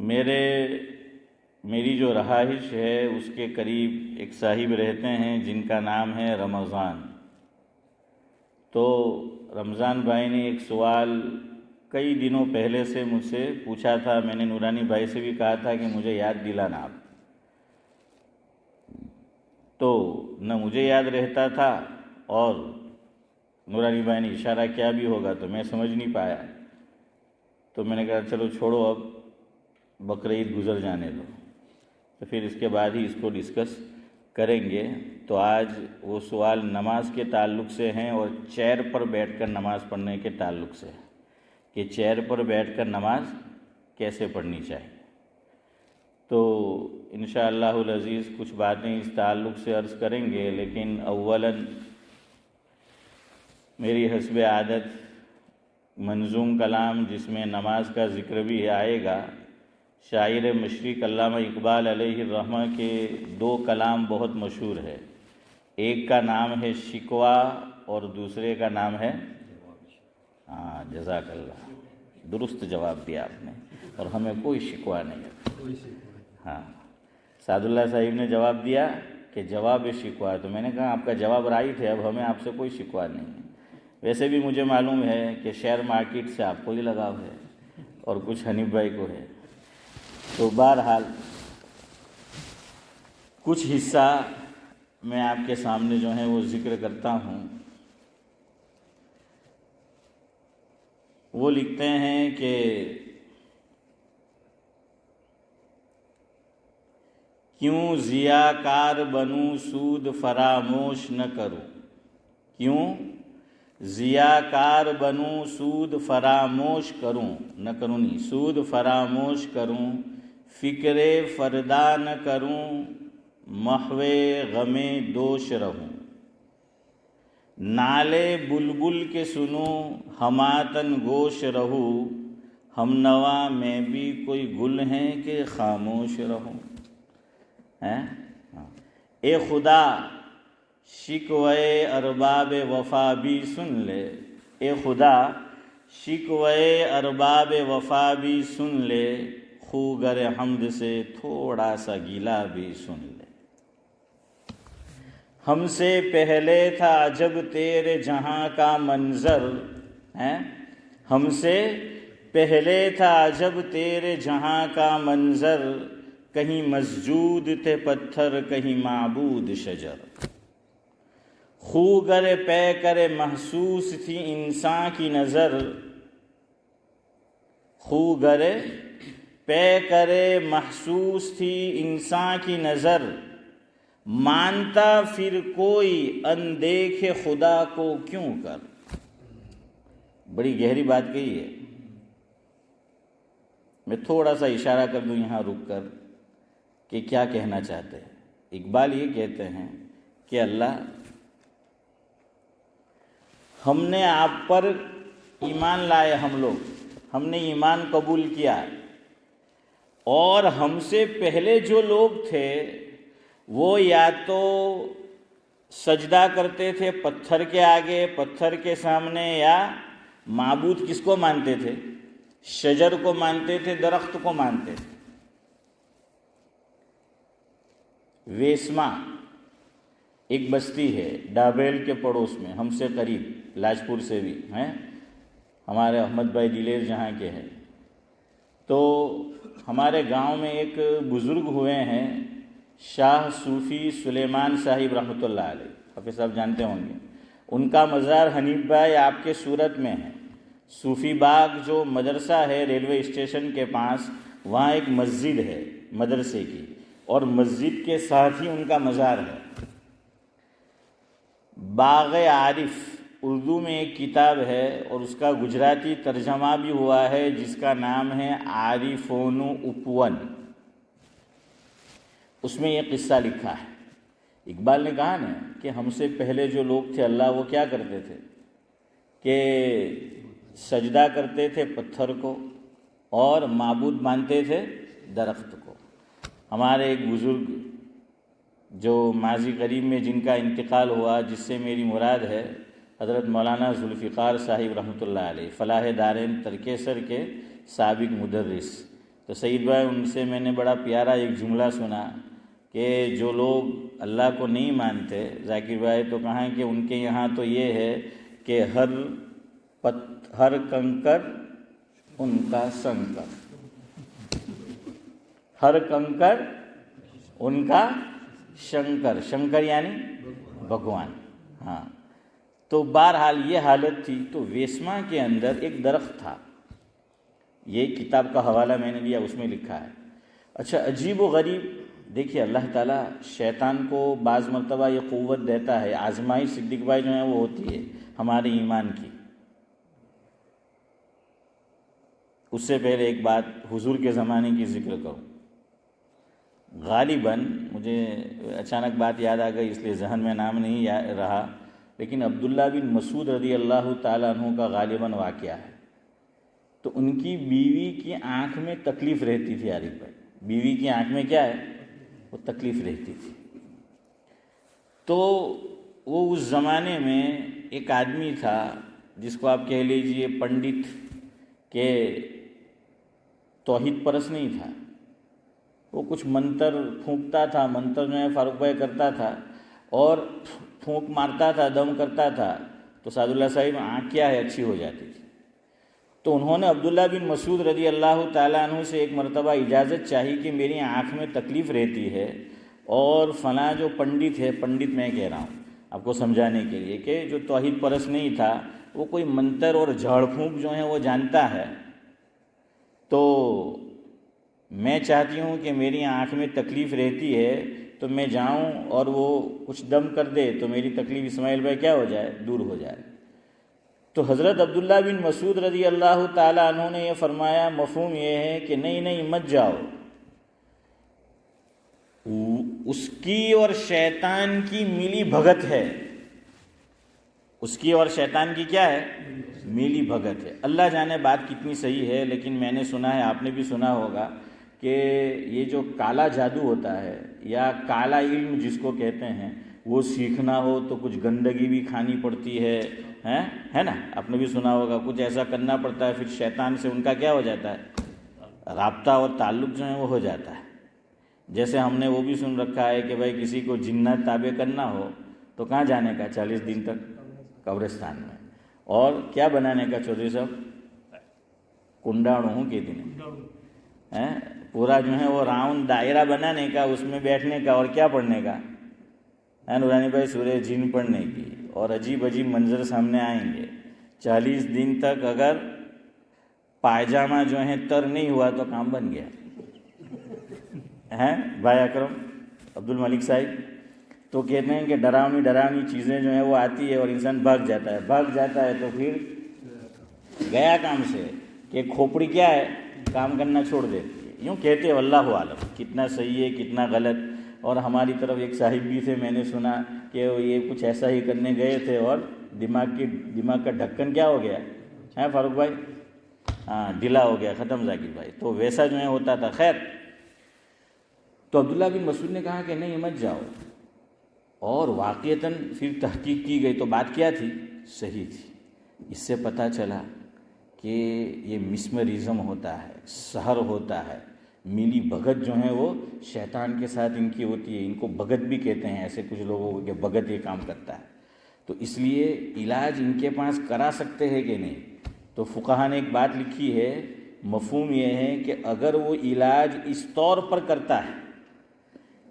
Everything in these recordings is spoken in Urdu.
میری جو رہائش ہے اس کے قریب ایک صاحب رہتے ہیں جن کا نام ہے رمضان۔ تو رمضان بھائی نے ایک سوال کئی دنوں پہلے سے مجھ سے پوچھا تھا، میں نے نورانی بھائی سے بھی کہا تھا کہ مجھے یاد دلانا آپ، تو نہ مجھے یاد رہتا تھا اور نورانی بھائی نے اشارہ کیا بھی ہوگا تو میں سمجھ نہیں پایا، تو میں نے کہا چلو چھوڑو، اب بقرعید گزر جانے دو، تو پھر اس کے بعد ہی اس کو ڈسکس کریں گے۔ تو آج وہ سوال نماز کے تعلق سے ہیں اور چیئر پر بیٹھ کر نماز پڑھنے کے تعلق سے ہے کہ چیئر پر بیٹھ کر نماز کیسے پڑھنی چاہیے۔ تو انشاءاللہ العزیز کچھ باتیں اس تعلق سے عرض کریں گے، لیکن اولاً میری حسب عادت منظوم کلام جس میں نماز کا ذکر بھی آئے گا، شاعر مشرق علامہ اقبال علیہ الرحمہ کے دو کلام بہت مشہور ہے، ایک کا نام ہے شکوہ اور دوسرے کا نام ہے جزاک اللہ، درست جواب دیا آپ نے، اور ہمیں کوئی شکوہ نہیں ہے۔ ہاں، سعد اللہ صاحب نے جواب دیا کہ جواب شکوہ، تو میں نے کہا آپ کا جواب رائٹ ہے، اب ہمیں آپ سے کوئی شکوہ نہیں ہے۔ ویسے بھی مجھے معلوم ہے کہ شیئر مارکیٹ سے آپ کو ہی لگاؤ ہے اور کچھ حنیف بھائی کو ہے، تو بہرحال کچھ حصہ میں آپ کے سامنے جو ہے وہ ذکر کرتا ہوں۔ وہ لکھتے ہیں کہ کیوں ضیاءکار بنوں سود فراموش نہ کروں، کیوں ضیاءکار بنوں سود فراموش کروں، نہ کروں نہیں، سود فراموش کروں، فکر فردا نہ کروں، محو غم دوش رہوں، نالے بلبل کے سنوں ہماتن گوش رہوں، ہم نوا میں بھی کوئی گل ہیں کہ خاموش رہوں۔ اے خدا شکوے ارباب وفا بھی سن لے، اے خدا شکوے ارباب وفا بھی سن لے، خوگر حمد سے تھوڑا سا گیلا بھی سن لے۔ ہم سے پہلے تھا عجب تیرے جہاں کا منظر، ہم سے پہلے تھا عجب تیرے جہاں کا منظر، کہیں مسجود تھے پتھر کہیں معبود شجر، خوگر پے کرے محسوس تھی انسان کی نظر، خوگر پے کرے محسوس تھی انسان کی نظر، مانتا پھر کوئی اندیکھے خدا کو کیوں کر۔ بڑی گہری بات کہی ہے، میں تھوڑا سا اشارہ کر دوں یہاں رک کر کہ کیا کہنا چاہتے ہیں۔ اقبال یہ کہتے ہیں کہ اللہ ہم نے آپ پر ایمان لائے، ہم نے ایمان قبول کیا، اور ہم سے پہلے جو لوگ تھے وہ یا تو سجدہ کرتے تھے پتھر کے آگے، پتھر کے سامنے، یا معبود کس کو مانتے تھے؟ شجر کو مانتے تھے، درخت کو مانتے تھے۔ ویسما ایک بستی ہے ڈابیل کے پڑوس میں، ہم سے قریب، لاجپور سے بھی ہیں، ہمارے احمد بھائی دلیر جہاں کے ہیں۔ تو ہمارے گاؤں میں ایک بزرگ ہوئے ہیں شاہ صوفی سلیمان صاحب رحمۃ اللہ علیہ، حافظ صاحب جانتے ہوں گے، ان کا مزار حنیف بھائی آپ کے صورت میں ہے۔ صوفی باغ جو مدرسہ ہے ریلوے اسٹیشن کے پاس، وہاں ایک مسجد ہے مدرسے کی، اور مسجد کے ساتھ ہی ان کا مزار ہے۔ باغ عارف اردو میں ایک کتاب ہے اور اس کا گجراتی ترجمہ بھی ہوا ہے جس کا نام ہے عارفون اپون، اس میں یہ قصہ لکھا ہے۔ اقبال نے کہا نا کہ ہم سے پہلے جو لوگ تھے اللہ وہ کیا کرتے تھے کہ سجدہ کرتے تھے پتھر کو اور معبود مانتے تھے درخت کو۔ ہمارے ایک بزرگ جو ماضی قریب میں جن کا انتقال ہوا، جس سے میری مراد ہے حضرت مولانا ذوالفقار صاحب رحمۃ اللہ علیہ، فلاح دارین ترکیسر کے سابق مدرس، تو سعید بھائی ان سے میں نے بڑا پیارا ایک جملہ سنا کہ جو لوگ اللہ کو نہیں مانتے، ذاکر بھائی تو کہاں کہ ان کے یہاں تو یہ ہے کہ ہر کنکر ان کا شنکر، ہر کنکر ان کا شنکر، شنکر یعنی بھگوان۔ ہاں، تو بہرحال یہ حالت تھی۔ تو ویسما کے اندر ایک درخت تھا، یہ کتاب کا حوالہ میں نے لیا، اس میں لکھا ہے۔ اچھا، عجیب و غریب، دیکھیے اللہ تعالیٰ شیطان کو بعض مرتبہ یہ قوت دیتا ہے، آزمائش صدیق بھائی جو ہیں وہ ہوتی ہے ہمارے ایمان کی۔ اس سے پہلے ایک بات حضور کے زمانے کی ذکر کروں، غالباً مجھے اچانک بات یاد آ گئی اس لیے ذہن میں نام نہیں رہا، لیکن عبداللہ بن مسعود رضی اللہ تعالیٰ عنہ کا غالباً واقعہ ہے۔ تو ان کی بیوی کی آنکھ میں تکلیف رہتی تھی، عارف بھائی، بیوی کی آنکھ میں کیا ہے، وہ تکلیف رہتی تھی۔ تو وہ اس زمانے میں ایک آدمی تھا جس کو آپ کہہ لیجئے پنڈت، کہ توحید پرست نہیں تھا، وہ کچھ منتر پھونکتا تھا، منتر جو ہے فاروق بھائی کرتا تھا، اور پھونک مارتا تھا، دم کرتا تھا، تو سعد اللہ صاحب آنکھ کیا ہے، اچھی ہو جاتی تھی۔ تو انہوں نے عبداللہ بن مسعود رضی اللہ تعالیٰ عنہ سے ایک مرتبہ اجازت چاہی کہ میری آنکھ میں تکلیف رہتی ہے، اور فلاں جو پنڈت ہے، پنڈت میں کہہ رہا ہوں آپ کو سمجھانے کے لیے کہ جو توحید پرست نہیں تھا، وہ کوئی منتر اور جھاڑ پھونک جو ہے وہ جانتا ہے، تو میں چاہتی ہوں کہ میری آنکھ میں تکلیف رہتی ہے تو میں جاؤں اور وہ کچھ دم کر دے تو میری تکلیف اسماعیل بھائی کیا ہو جائے، دور ہو جائے۔ تو حضرت عبداللہ بن مسعود رضی اللہ تعالیٰ عنہ نے یہ فرمایا، مفہوم یہ ہے کہ نہیں مت جاؤ، اس کی اور شیطان کی ملی بھگت ہے، اس کی اور شیطان کی کیا ہے، ملی بھگت ہے۔ اللہ جانے بات کتنی صحیح ہے، لیکن میں نے سنا ہے، آپ نے بھی سنا ہوگا کہ یہ جو کالا جادو ہوتا ہے یا کالا علم جس کو کہتے ہیں، وہ سیکھنا ہو تو کچھ گندگی بھی کھانی پڑتی ہے نا، آپ نے بھی سنا ہوگا، کچھ ایسا کرنا پڑتا ہے، پھر شیطان سے ان کا کیا ہو جاتا ہے، رابطہ اور تعلق جو ہے وہ ہو جاتا ہے۔ جیسے ہم نے وہ بھی سن رکھا ہے کہ بھائی کسی کو جنات تابع کرنا ہو تو کہاں جانے کا، 40 دن تک قبرستان میں، اور کیا بنانے کا چودھری صاحب، کنڈاڑوں ہوں کے دن پورا جو ہے وہ راؤنڈ دائرہ بنانے کا، اس میں بیٹھنے کا، اور کیا پڑھنے کا، نورانی بھائی سورہ جن پڑھنے کی، اور عجیب عجیب منظر سامنے آئیں گے۔ 40 دن تک اگر پائجامہ جو ہے تر نہیں ہوا تو کام بن گیا بھائی اکرم عبد الملک صاحب۔ تو کہتے ہیں کہ ڈراؤنی چیزیں جو ہیں وہ آتی ہے اور انسان بھاگ جاتا ہے تو پھر گیا کام سے، کہ کھوپڑی کیا ہے، کام کرنا چھوڑ دیتی ہے، یوں کہتے ہیں، واللہ عالم کتنا صحیح ہے کتنا غلط۔ اور ہماری طرف ایک صاحب بھی تھے، میں نے سنا کہ یہ کچھ ایسا ہی کرنے گئے تھے اور دماغ کا ڈھکن کیا ہو گیا ہے فاروق بھائی، ڈھیلا ہو گیا، ختم ذاکر بھائی، تو ویسا جو ہے ہوتا تھا۔ خیر، تو عبداللہ بن مسعود نے کہا کہ نہیں مت جاؤ، اور واقعتاً پھر تحقیق کی گئی تو بات کیا تھی، صحیح تھی۔ اس سے پتہ چلا کہ یہ مسمرزم ہوتا ہے، سحر ہوتا ہے، میلی بھگت جو ہیں وہ شیطان کے ساتھ ان کی ہوتی ہے، ان کو بھگت بھی کہتے ہیں ایسے کچھ لوگوں کو کہ بھگت یہ کام کرتا ہے۔ تو اس لیے علاج ان کے پاس کرا سکتے ہیں کہ نہیں، تو فقہا نے ایک بات لکھی ہے، مفہوم یہ ہے کہ اگر وہ علاج اس طور پر کرتا ہے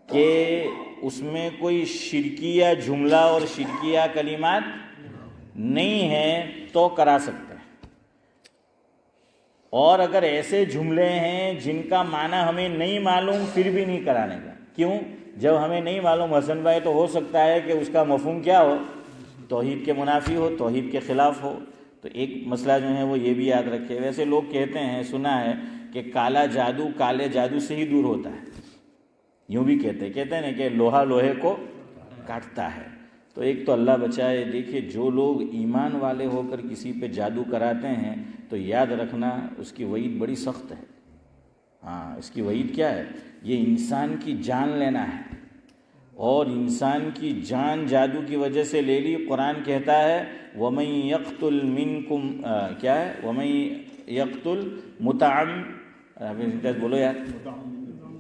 کہ اس میں کوئی شرکیہ جملہ اور شرکیہ کلمات نہیں ہیں تو کرا سکتے ہیں، اور اگر ایسے جملے ہیں جن کا معنی ہمیں نہیں معلوم پھر بھی نہیں کرانے کا۔ کیوں؟ جب ہمیں نہیں معلوم حسن بھائی تو ہو سکتا ہے کہ اس کا مفہوم کیا ہو، توحید کے منافی ہو، توحید کے خلاف ہو۔ تو ایک مسئلہ جو ہے وہ یہ بھی یاد رکھے۔ ویسے لوگ کہتے ہیں، سنا ہے کہ کالا جادو کالے جادو سے ہی دور ہوتا ہے، یوں بھی کہتے ہیں نا کہ لوہا لوہے کو کاٹتا ہے۔ تو ایک تو اللہ بچائے، دیکھیے جو لوگ ایمان والے ہو کر کسی پہ جادو کراتے ہیں تو یاد رکھنا اس کی وعید بڑی سخت ہے۔ اس کی وعید کیا ہے، یہ انسان کی جان لینا ہے، اور انسان کی جان جادو کی وجہ سے لے لی۔ قرآن کہتا ہے وَمَن يَقْتُلْ مِنْكُمْ کیا ہے، وَمَن يَقْتُلْ بولو یار.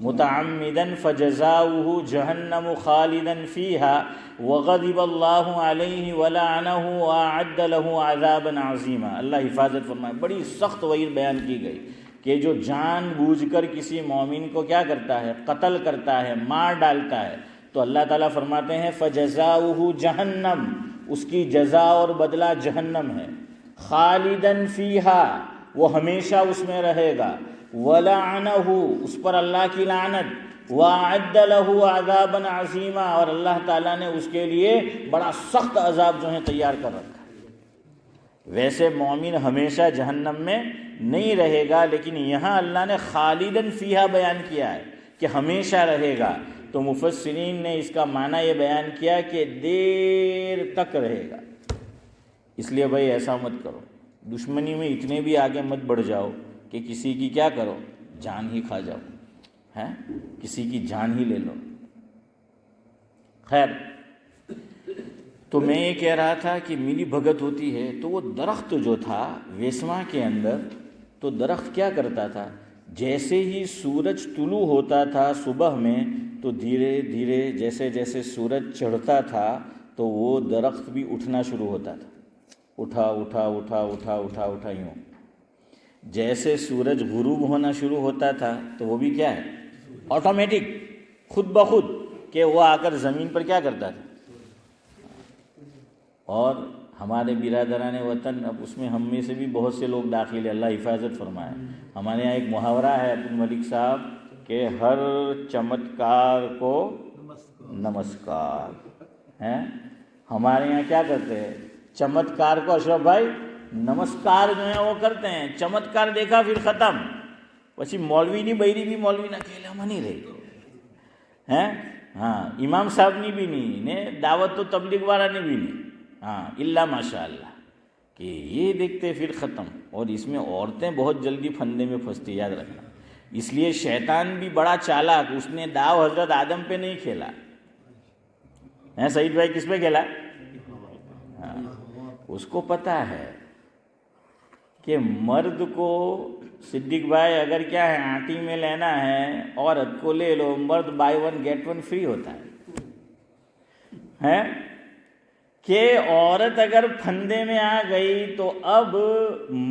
متعمدن فجزاؤہ جہنم خالدن فیہا وغضب اللہ علیہ ولعنہ واعد لہ عذابا عظیما. اللہ حفاظت فرمائے. بڑی سخت وعید بیان کی گئی کہ جو جان بوجھ کر کسی مومن کو کیا کرتا ہے؟ قتل کرتا ہے، مار ڈالتا ہے، تو اللہ تعالیٰ فرماتے ہیں فجزاؤہ جہنم، اس کی جزا اور بدلہ جہنم ہے. خالدن فیہا، وہ ہمیشہ اس میں رہے گا. ولعنہ، اس پر اللہ کی لعنت. واعد لہ عذابا عظیما، اور اللہ تعالیٰ نے اس کے لیے بڑا سخت عذاب جو ہے تیار کر رکھا. ویسے مومن ہمیشہ جہنم میں نہیں رہے گا، لیکن یہاں اللہ نے خالدن فیہا بیان کیا ہے کہ ہمیشہ رہے گا. تو مفسرین نے اس کا معنی یہ بیان کیا کہ دیر تک رہے گا. اس لیے بھائی ایسا مت کرو، دشمنی میں اتنے بھی آگے مت بڑھ جاؤ کہ کسی کی کیا کرو؟ جان ہی کھا جاؤ، ہیں؟ کسی کی جان ہی لے لو. خیر، تو میں یہ کہہ رہا تھا کہ ملی بھگت ہوتی ہے تو وہ درخت جو تھا ویسما کے اندر، تو درخت کیا کرتا تھا؟ جیسے ہی سورج طلوع ہوتا تھا صبح میں، تو دھیرے دھیرے جیسے جیسے سورج چڑھتا تھا تو وہ درخت بھی اٹھنا شروع ہوتا تھا. اٹھا اٹھا اٹھا اٹھا اٹھا اٹھا یوں. جیسے سورج غروب ہونا شروع ہوتا تھا تو وہ بھی کیا ہے؟ آٹومیٹک، خود بخود کہ وہ آ کر زمین پر کیا کرتا تھا. اور ہمارے برادران وطن، اب اس میں ہم میں سے بھی بہت سے لوگ داخل ہیں، اللہ حفاظت فرمائے. ہمارے یہاں ایک محاورہ ہے عبد الملک صاحب کہ ہر چمتکار کو نمسکار. ہیں ہمارے یہاں کیا کرتے ہیں؟ چمتکار کو اشرف بھائی نمسکار جو ہے وہ کرتے ہیں. چمتکار دیکھا پھر ختم. پچھی مولوی نہیں بૈری بھی مولوی نہ کہلا منی رہی ہیں. ہاں، امام صاحب نے بھی نہیں نے، دعوت تو تبلیغ والا نے بھی نہیں. ہاں، اللہ ماشاء اللہ کہ یہ دیکھتے پھر ختم. اور اس میں عورتیں بہت جلدی پھندے میں پھنستی، یاد رکھنا. اس لیے شیطان بھی بڑا چالاک، اس نے داؤ حضرت آدم پہ نہیں کھیلا ہے. سعید بھائی کس پہ کھیلا؟ ہاں، اس کو پتا ہے کہ مرد کو، صدیق بھائی اگر کیا ہے آٹی میں لینا ہے عورت کو لے لو، مرد buy one get one free ہوتا ہے. کہ عورت اگر پھندے میں آ گئی تو اب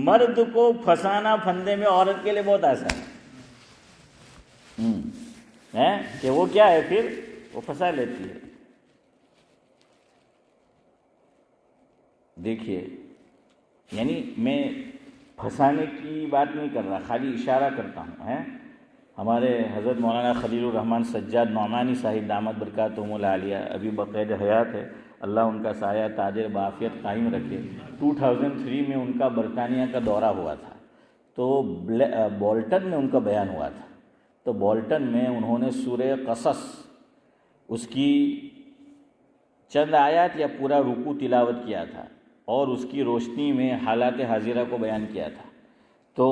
مرد کو پھنسانا پھندے میں عورت کے لیے بہت آسان ہے کہ وہ کیا ہے پھر وہ پھنسا لیتی ہے. دیکھیے، یعنی میں پھنسانے کی بات نہیں کر رہا، خالی اشارہ کرتا ہوں. ہمارے حضرت مولانا خلیل الرحمن سجاد نعمانی صاحب دامت برکاتہم العالیہ ابھی بقید حیات ہے، اللہ ان کا سایہ تاج بعافیت قائم رکھے. 2003 میں ان کا برطانیہ کا دورہ ہوا تھا، تو بولٹن میں ان کا بیان ہوا تھا. تو بولٹن میں انہوں نے سورہ قصص اس کی چند آیات یا پورا رکوع تلاوت کیا تھا، اور اس کی روشنی میں حالات حاضرہ کو بیان کیا تھا. تو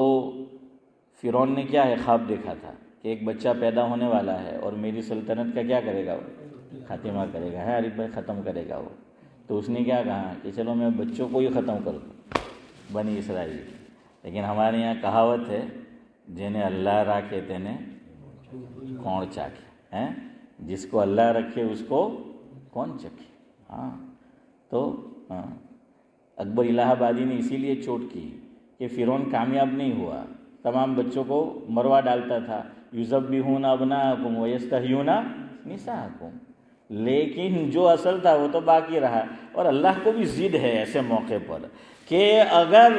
فرعون نے کیا ہے خواب دیکھا تھا کہ ایک بچہ پیدا ہونے والا ہے اور میری سلطنت کا کیا کرے گا؟ وہ خاتمہ کرے گا. ہے عارف بھائی، ختم کرے گا وہ. تو اس نے کیا کہا کہ چلو میں بچوں کو ہی ختم کر دوں، بنی اسرائیل. لیکن ہمارے یہاں کہاوت ہے، جنہیں اللہ راکھے تینے کون چاکھے. ہیں جس کو اللہ رکھے اس کو کون چکھے. ہاں، تو اکبر الہ آبادی نے اسی لیے چوٹ کی کہ فرعون کامیاب نہیں ہوا، تمام بچوں کو مروا ڈالتا تھا. یذبحون ابناءکم ویستحیون نساءکم، لیکن جو اصل تھا وہ تو باقی رہا. اور اللہ کو بھی ضد ہے ایسے موقع پر کہ اگر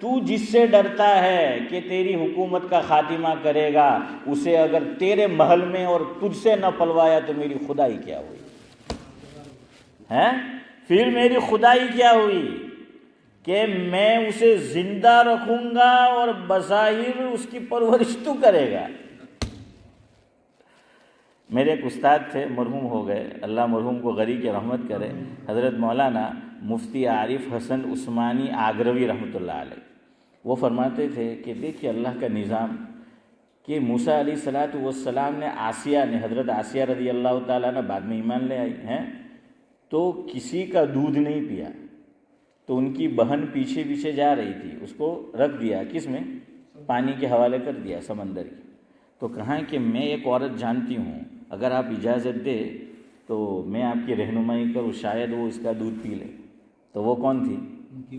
تو جس سے ڈرتا ہے کہ تیری حکومت کا خاتمہ کرے گا، اسے اگر تیرے محل میں اور تجھ سے نہ پلوایا تو میری خدائی کیا ہوئی ہے؟ پھر میری خدائی کیا ہوئی کہ میں اسے زندہ رکھوں گا اور بظاہر اس کی پرورش تو کرے گا. میرے ایک استاد تھے، مرحوم ہو گئے، اللہ مرحوم کو غری کی رحمت کرے، حضرت مولانا مفتی عارف حسن عثمانی آگروی رحمۃ اللہ علیہ. وہ فرماتے تھے کہ دیکھیے اللہ کا نظام کہ موسیٰ علیہ السلام نے آسیہ نے، حضرت آسیہ رضی اللہ تعالیٰ نے بعد میں ایمان لے آئی ہیں، تو کسی کا دودھ نہیں پیا. تو ان کی بہن پیچھے پیچھے جا رہی تھی، اس کو رکھ دیا کس میں؟ پانی کے حوالے کر دیا سمندر کی. تو کہا کہ میں ایک عورت جانتی ہوں، اگر آپ اجازت دے تو میں آپ کی رہنمائی کروں، شاید وہ اس کا دودھ پی لے. تو وہ کون تھی؟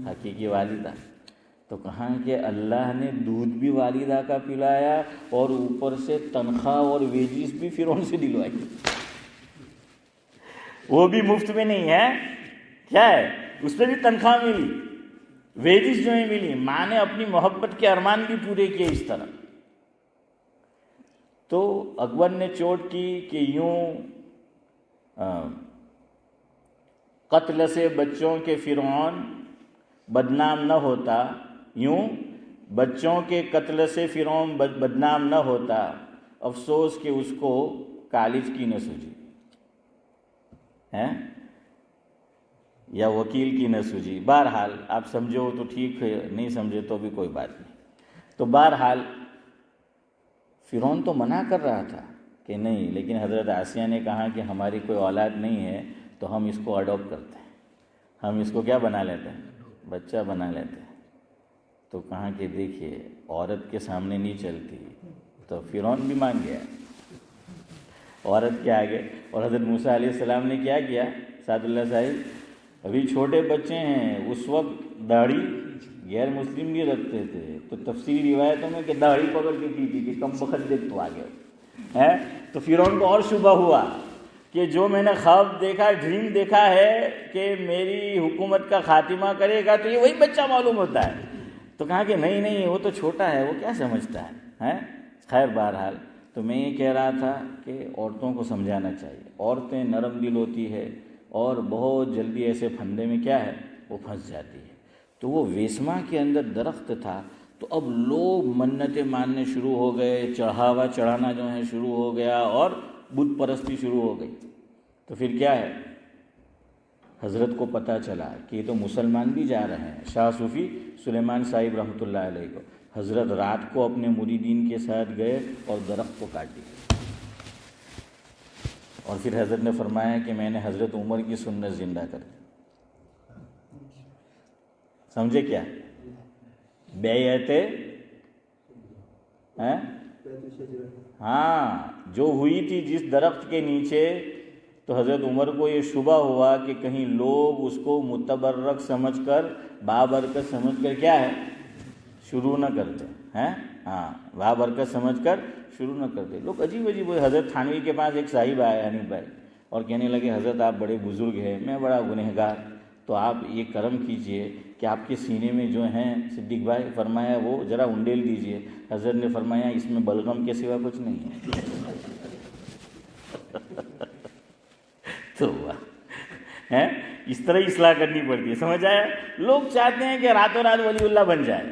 حقیقی والدہ. تو کہا کہ اللہ نے دودھ بھی والدہ کا پلایا اور اوپر سے تنخواہ اور ویجز بھی فرعون سے دلوائی. وہ بھی مفت میں نہیں ہے، کیا ہے، اس پہ بھی تنخواہ ملی، ویجز جو ہیں ملی. ماں نے اپنی محبت کے ارمان بھی پورے کیے اس طرح. تو اکبر نے چوٹ کی کہ یوں قتل سے بچوں کے فرعون بدنام نہ ہوتا، یوں بچوں کے قتل سے فرعون بدنام نہ ہوتا، افسوس کہ اس کو کالج کی نہ سوجی ہے یا وکیل کی نہ سوجی. بہرحال آپ سمجھو تو ٹھیک ہے، نہیں سمجھے تو بھی کوئی بات نہیں. تو بہرحال فرعون تو منع کر رہا تھا کہ نہیں، لیکن حضرت آسیہ نے کہا کہ ہماری کوئی اولاد نہیں ہے تو ہم اس کو اڈاپٹ کرتے ہیں، ہم اس کو کیا بنا لیتے ہیں، بچہ بنا لیتے ہیں. تو کہا کہ دیکھیے عورت کے سامنے نہیں چلتی. تو فرعون بھی مان گیا عورت کے آگے. اور حضرت موسیٰ علیہ السلام نے کیا کیا؟ سعد اللہ صاحب ابھی چھوٹے بچے ہیں، اس وقت داڑھی غیر مسلم بھی رکھتے تھے. تو تفسیری روایتوں میں کہ داڑھی پکڑ کے کی تھی کہ کم بخت دیکھ تو آگے ہے. تو فرعون کو اور شبہ ہوا کہ جو میں نے خواب دیکھا، ڈریم دیکھا ہے کہ میری حکومت کا خاتمہ کرے گا، تو یہ وہی بچہ معلوم ہوتا ہے. تو کہا کہ نہیں وہ تو چھوٹا ہے، وہ کیا سمجھتا ہے. خیر بہرحال تو میں یہ کہہ رہا تھا کہ عورتوں کو سمجھانا چاہیے. عورتیں نرم دل ہوتی ہے اور بہت جلدی ایسے پھندے میں کیا ہے وہ پھنس جاتی ہے. تو وہ ویسما کے اندر درخت تھا، تو اب لوگ منتیں ماننے شروع ہو گئے، چڑھاوا چڑھانا جو ہے شروع ہو گیا اور بت پرستی شروع ہو گئی. تو پھر کیا ہے، حضرت کو پتہ چلا کہ یہ تو مسلمان بھی جا رہے ہیں. شاہ صوفی سلیمان صاحب رحمۃ اللہ علیہ کو حضرت رات کو اپنے مریدین کے ساتھ گئے اور درخت کو کاٹ دیا. اور پھر حضرت نے فرمایا کہ میں نے حضرت عمر کی سنت زندہ کر دی. سمجھے کیا؟ بیعت جو ہوئی تھی جس درخت کے نیچے. تو حضرت عمر کو یہ شبہ ہوا کہ کہیں لوگ اس کو متبرک سمجھ کر، بابرکت سمجھ کر کیا ہے شروع نہ کرتے ہیں. بابرکت سمجھ کر شروع نہ کرتے. لوگ عجیب عجیب. حضرت تھانوی کے پاس ایک صاحب آئے حنیف بھائی، اور کہنے لگے حضرت آپ بڑے بزرگ ہیں، میں بڑا گنہگار، تو آپ یہ کرم کیجئے کہ آپ کے سینے میں جو ہیں صدیق بھائی، فرمایا وہ ذرا انڈیل دیجئے. حضرت نے فرمایا اس میں بلغم کے سوا کچھ نہیں ہے. تو اس طرح اصلاح کرنی پڑتی ہے. سمجھ آیا؟ لوگ چاہتے ہیں کہ راتوں رات ولی اللہ بن جائے،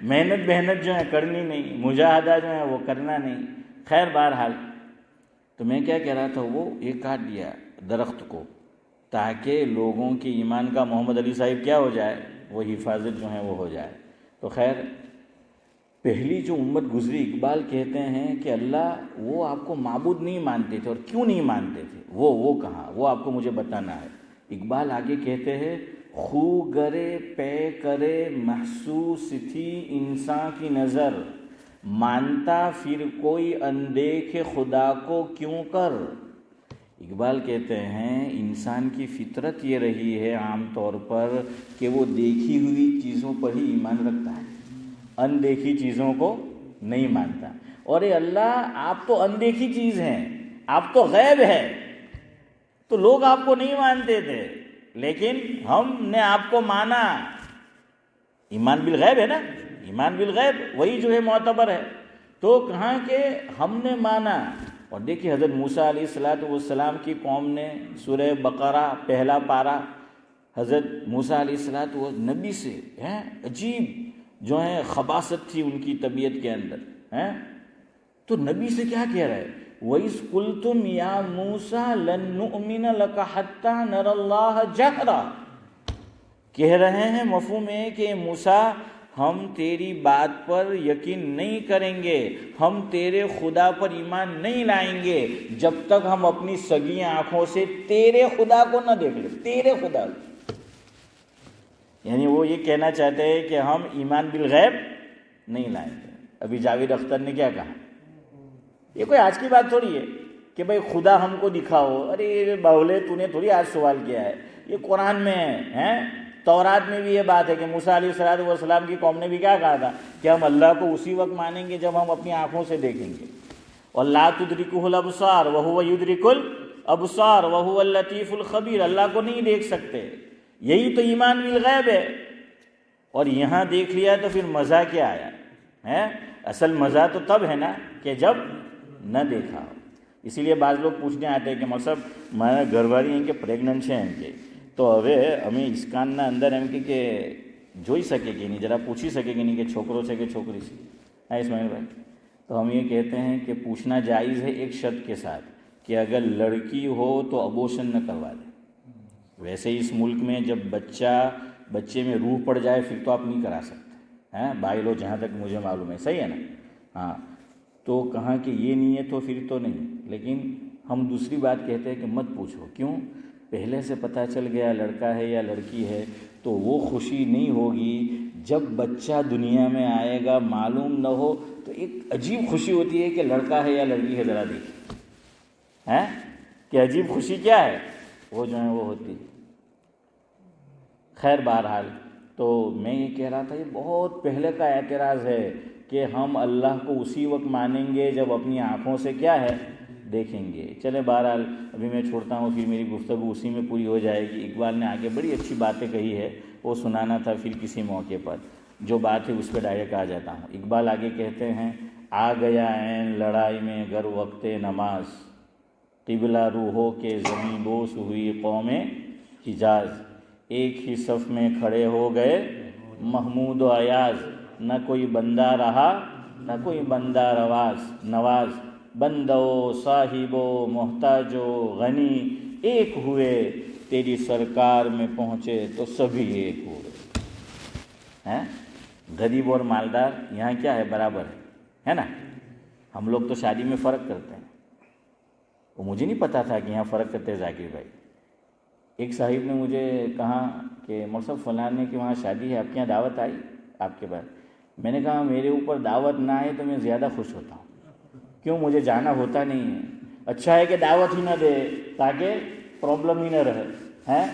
محنت جو ہے کرنی نہیں، مجاہدہ جو ہے وہ کرنا نہیں. خیر بہرحال تو میں کیا کہہ رہا تھا، وہ یہ کاٹ دیا درخت کو تاکہ لوگوں کے ایمان کا محمد علی صاحب کیا ہو جائے، وہ حفاظت جو ہے وہ ہو جائے. تو خیر پہلی جو امت گزری، اقبال کہتے ہیں کہ اللہ وہ آپ کو معبود نہیں مانتے تھے. اور کیوں نہیں مانتے تھے وہ کہاں، وہ آپ کو مجھے بتانا ہے. اقبال آگے کہتے ہیں خو گرے پے کرے محسوس تھی انسان کی نظر، مانتا پھر کوئی اندیکھ خدا کو کیوں کر. اقبال کہتے ہیں انسان کی فطرت یہ رہی ہے عام طور پر کہ وہ دیکھی ہوئی چیزوں پر ہی ایمان رکھتا ہے، اندیکھی چیزوں کو نہیں مانتا. اور اے اللہ آپ تو اندیکھی چیز ہیں، آپ تو غیب ہے. تو لوگ آپ کو نہیں مانتے تھے لیکن ہم نے آپ کو مانا. ایمان بالغیب ہے نا، ایمان بالغیب وہی جو ہے معتبر ہے. تو کہاں کہ ہم نے مانا. اور دیکھیے حضرت موسیٰ علیہ السلام کی قوم نے سورہ بقرہ پہلا پارہ، حضرت موسیٰ علیہ السلام نبی سے عجیب جو ہے خباثت تھی ان کی طبیعت کے اندر. تو نبی سے کیا کہہ رہے، وَإِذْ قُلْتُمْ يَا مُوسَىٰ لَن نُؤْمِنَ لَكَ حَتَّىٰ نَرَى اللَّهَ جَهْرًا. کہہ رہے ہیں مفہوم ہے کہ موسیٰ ہم تیری بات پر یقین نہیں کریں گے، ہم تیرے خدا پر ایمان نہیں لائیں گے جب تک ہم اپنی سگی آنکھوں سے تیرے خدا کو نہ دیکھ لیں. تیرے خدا کو، یعنی وہ یہ کہنا چاہتے ہیں کہ ہم ایمان بالغیب نہیں لائیں گے. ابھی جاوید اختر نے کیا کہا؟ یہ کوئی آج کی بات تھوڑی ہے کہ بھائی خدا ہم کو دکھاؤ. ارے باولے تو نے تھوڑی آج سوال کیا ہے, یہ قرآن میں ہے. تورات میں بھی یہ بات ہے کہ موسیٰ علیہ الصلوۃ والسلام کی قوم نے بھی کیا کہا تھا کہ ہم اللہ کو اسی وقت مانیں گے جب ہم اپنی آنکھوں سے دیکھیں گے. اور لا تدرکہ الابصار وہو یدرک الابصار وہو اللطیف الخبیر. اللہ کو نہیں دیکھ سکتے, یہی تو ایمان بالغیب ہے. اور یہاں دیکھ لیا تو پھر مزہ کیا آیا ہے؟ اصل مزہ تو تب ہے نا کہ جب نہ دیکھا ہو. اسی لیے بعض لوگ پوچھنے آتے ہیں کہ مطلب ہمارا گھر والی ہیں کہ પ્રેગ્નન્ટ છે એમ કે તો હવે અમે ઇસ્કાનના અંદર એમ કે જોઈ શકે કે નહીં, જરા પૂછી શકે કે નહીં કે છોકરો છે કે છોકરી છે. હા ઇસ્માઇલ ભાઈ, تو ہم یہ کہتے ہیں کہ پوچھنا جائز ہے ایک شرط کے ساتھ کہ اگر لڑکی ہو تو ابورشن نہ کروا دیں. ویسے اس ملک میں جب بچے میں روح پڑ جائے پھر تو آپ نہیں کرا سکتے ہیں بھائی لوگ, جہاں تک مجھے معلوم ہے. صحیح ہے نا؟ ہاں, تو کہاں کہ یہ نہیں ہے تو پھر تو نہیں. لیکن ہم دوسری بات کہتے ہیں کہ مت پوچھو. کیوں؟ پہلے سے پتہ چل گیا لڑکا ہے یا لڑکی ہے تو وہ خوشی نہیں ہوگی. جب بچہ دنیا میں آئے گا معلوم نہ ہو تو ایک عجیب خوشی ہوتی ہے کہ لڑکا ہے یا لڑکی ہے. ذرا دیکھیں ہیں کہ عجیب خوشی کیا ہے وہ جو ہے وہ ہوتی. خیر بہرحال, تو میں یہ کہہ رہا تھا یہ بہت پہلے کا اعتراض ہے کہ ہم اللہ کو اسی وقت مانیں گے جب اپنی آنکھوں سے کیا ہے دیکھیں گے. چلے بہرحال ابھی میں چھوڑتا ہوں, پھر میری گفتگو اسی میں پوری ہو جائے گی. اقبال نے آگے بڑی اچھی باتیں کہی ہے, وہ سنانا تھا پھر کسی موقع پر. جو بات ہے اس پہ ڈائریکٹ آ جاتا ہوں. اقبال آگے کہتے ہیں, آ گیا عین لڑائی میں گر وقت نماز, قبلہ روحوں کے زمیں بوس ہوئی قوم حجاز. ایک ہی صف میں کھڑے ہو گئے محمود و ایاز, نہ کوئی بندہ رہا نہ کوئی بندہ نواز. بندو صاحبو محتاجو غنی ایک ہوئے, تیری سرکار میں پہنچے تو سبھی ایک ہوئے. ہیں غریب اور مالدار یہاں کیا ہے برابر ہے نا. ہم لوگ تو شادی میں فرق کرتے ہیں, وہ مجھے نہیں پتا تھا کہ یہاں فرق کرتے ہیں ذاکر بھائی. ایک صاحب نے مجھے کہا کہ مطلب فلاں نے کہ وہاں شادی ہے, آپ کے یہاں دعوت آئی آپ کے بعد. میں نے کہا میرے اوپر دعوت نہ آئے تو میں زیادہ خوش ہوتا ہوں. کیوں؟ مجھے جانا ہوتا نہیں ہے. اچھا ہے کہ دعوت ہی نہ دے تاکہ پرابلم ہی نہ رہے ہیں.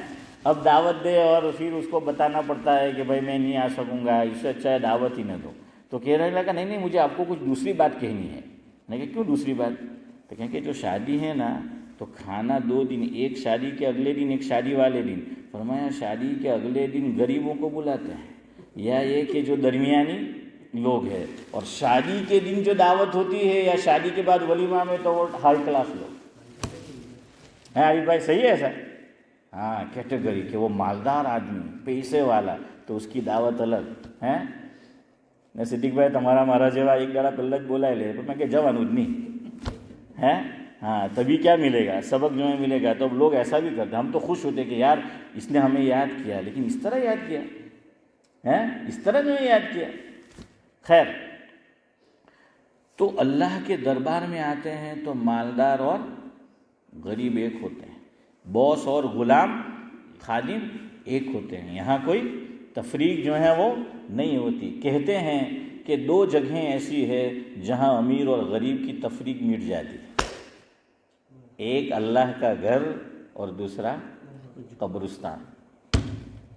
اب دعوت دے اور پھر اس کو بتانا پڑتا ہے کہ بھائی میں نہیں آ سکوں گا, اس سے اچھا ہے دعوت ہی نہ دو. تو کہہ رہے لگا نہیں مجھے آپ کو کچھ دوسری بات کہنی ہے. میں کہ کیوں دوسری بات؟ تو کہیں کہ جو شادی ہے نا تو کھانا 2 دن, ایک شادی کے اگلے دن ایک شادی والے دن. فرمایا شادی کے اگلے دن غریبوں کو بلاتے ہیں, یا یہ کہ جو درمیانی لوگ ہیں, اور شادی کے دن جو دعوت ہوتی ہے یا شادی کے بعد ولیمہ میں تو وہ ہائی کلاس لوگ ہیں. عارف بھائی صحیح ہے ایسا؟ ہاں, کیٹیگری کہ وہ مالدار آدمی پیسے والا تو اس کی دعوت الگ ہیں. میں صدیق بھائی تمہارا مارا جیوا ایک ڈاڑا پلک بولا لے تو میں کہ جوان ادنی ہیں. ہاں تبھی کیا ملے گا, سبق جو ہے ملے گا. تو اب لوگ ایسا بھی کرتے, ہم تو خوش ہوتے کہ یار اس نے ہمیں یاد کیا, لیکن اس طرح یاد کیا ہے, اس طرح جو ہے یاد کیا. خیر, تو اللہ کے دربار میں آتے ہیں تو مالدار اور غریب ایک ہوتے ہیں, باس اور غلام خادم ایک ہوتے ہیں. یہاں کوئی تفریق جو ہے وہ نہیں ہوتی. کہتے ہیں کہ 2 جگہیں ایسی ہے جہاں امیر اور غریب کی تفریق مٹ جاتی ہے. ایک اللہ کا گھر اور دوسرا قبرستان.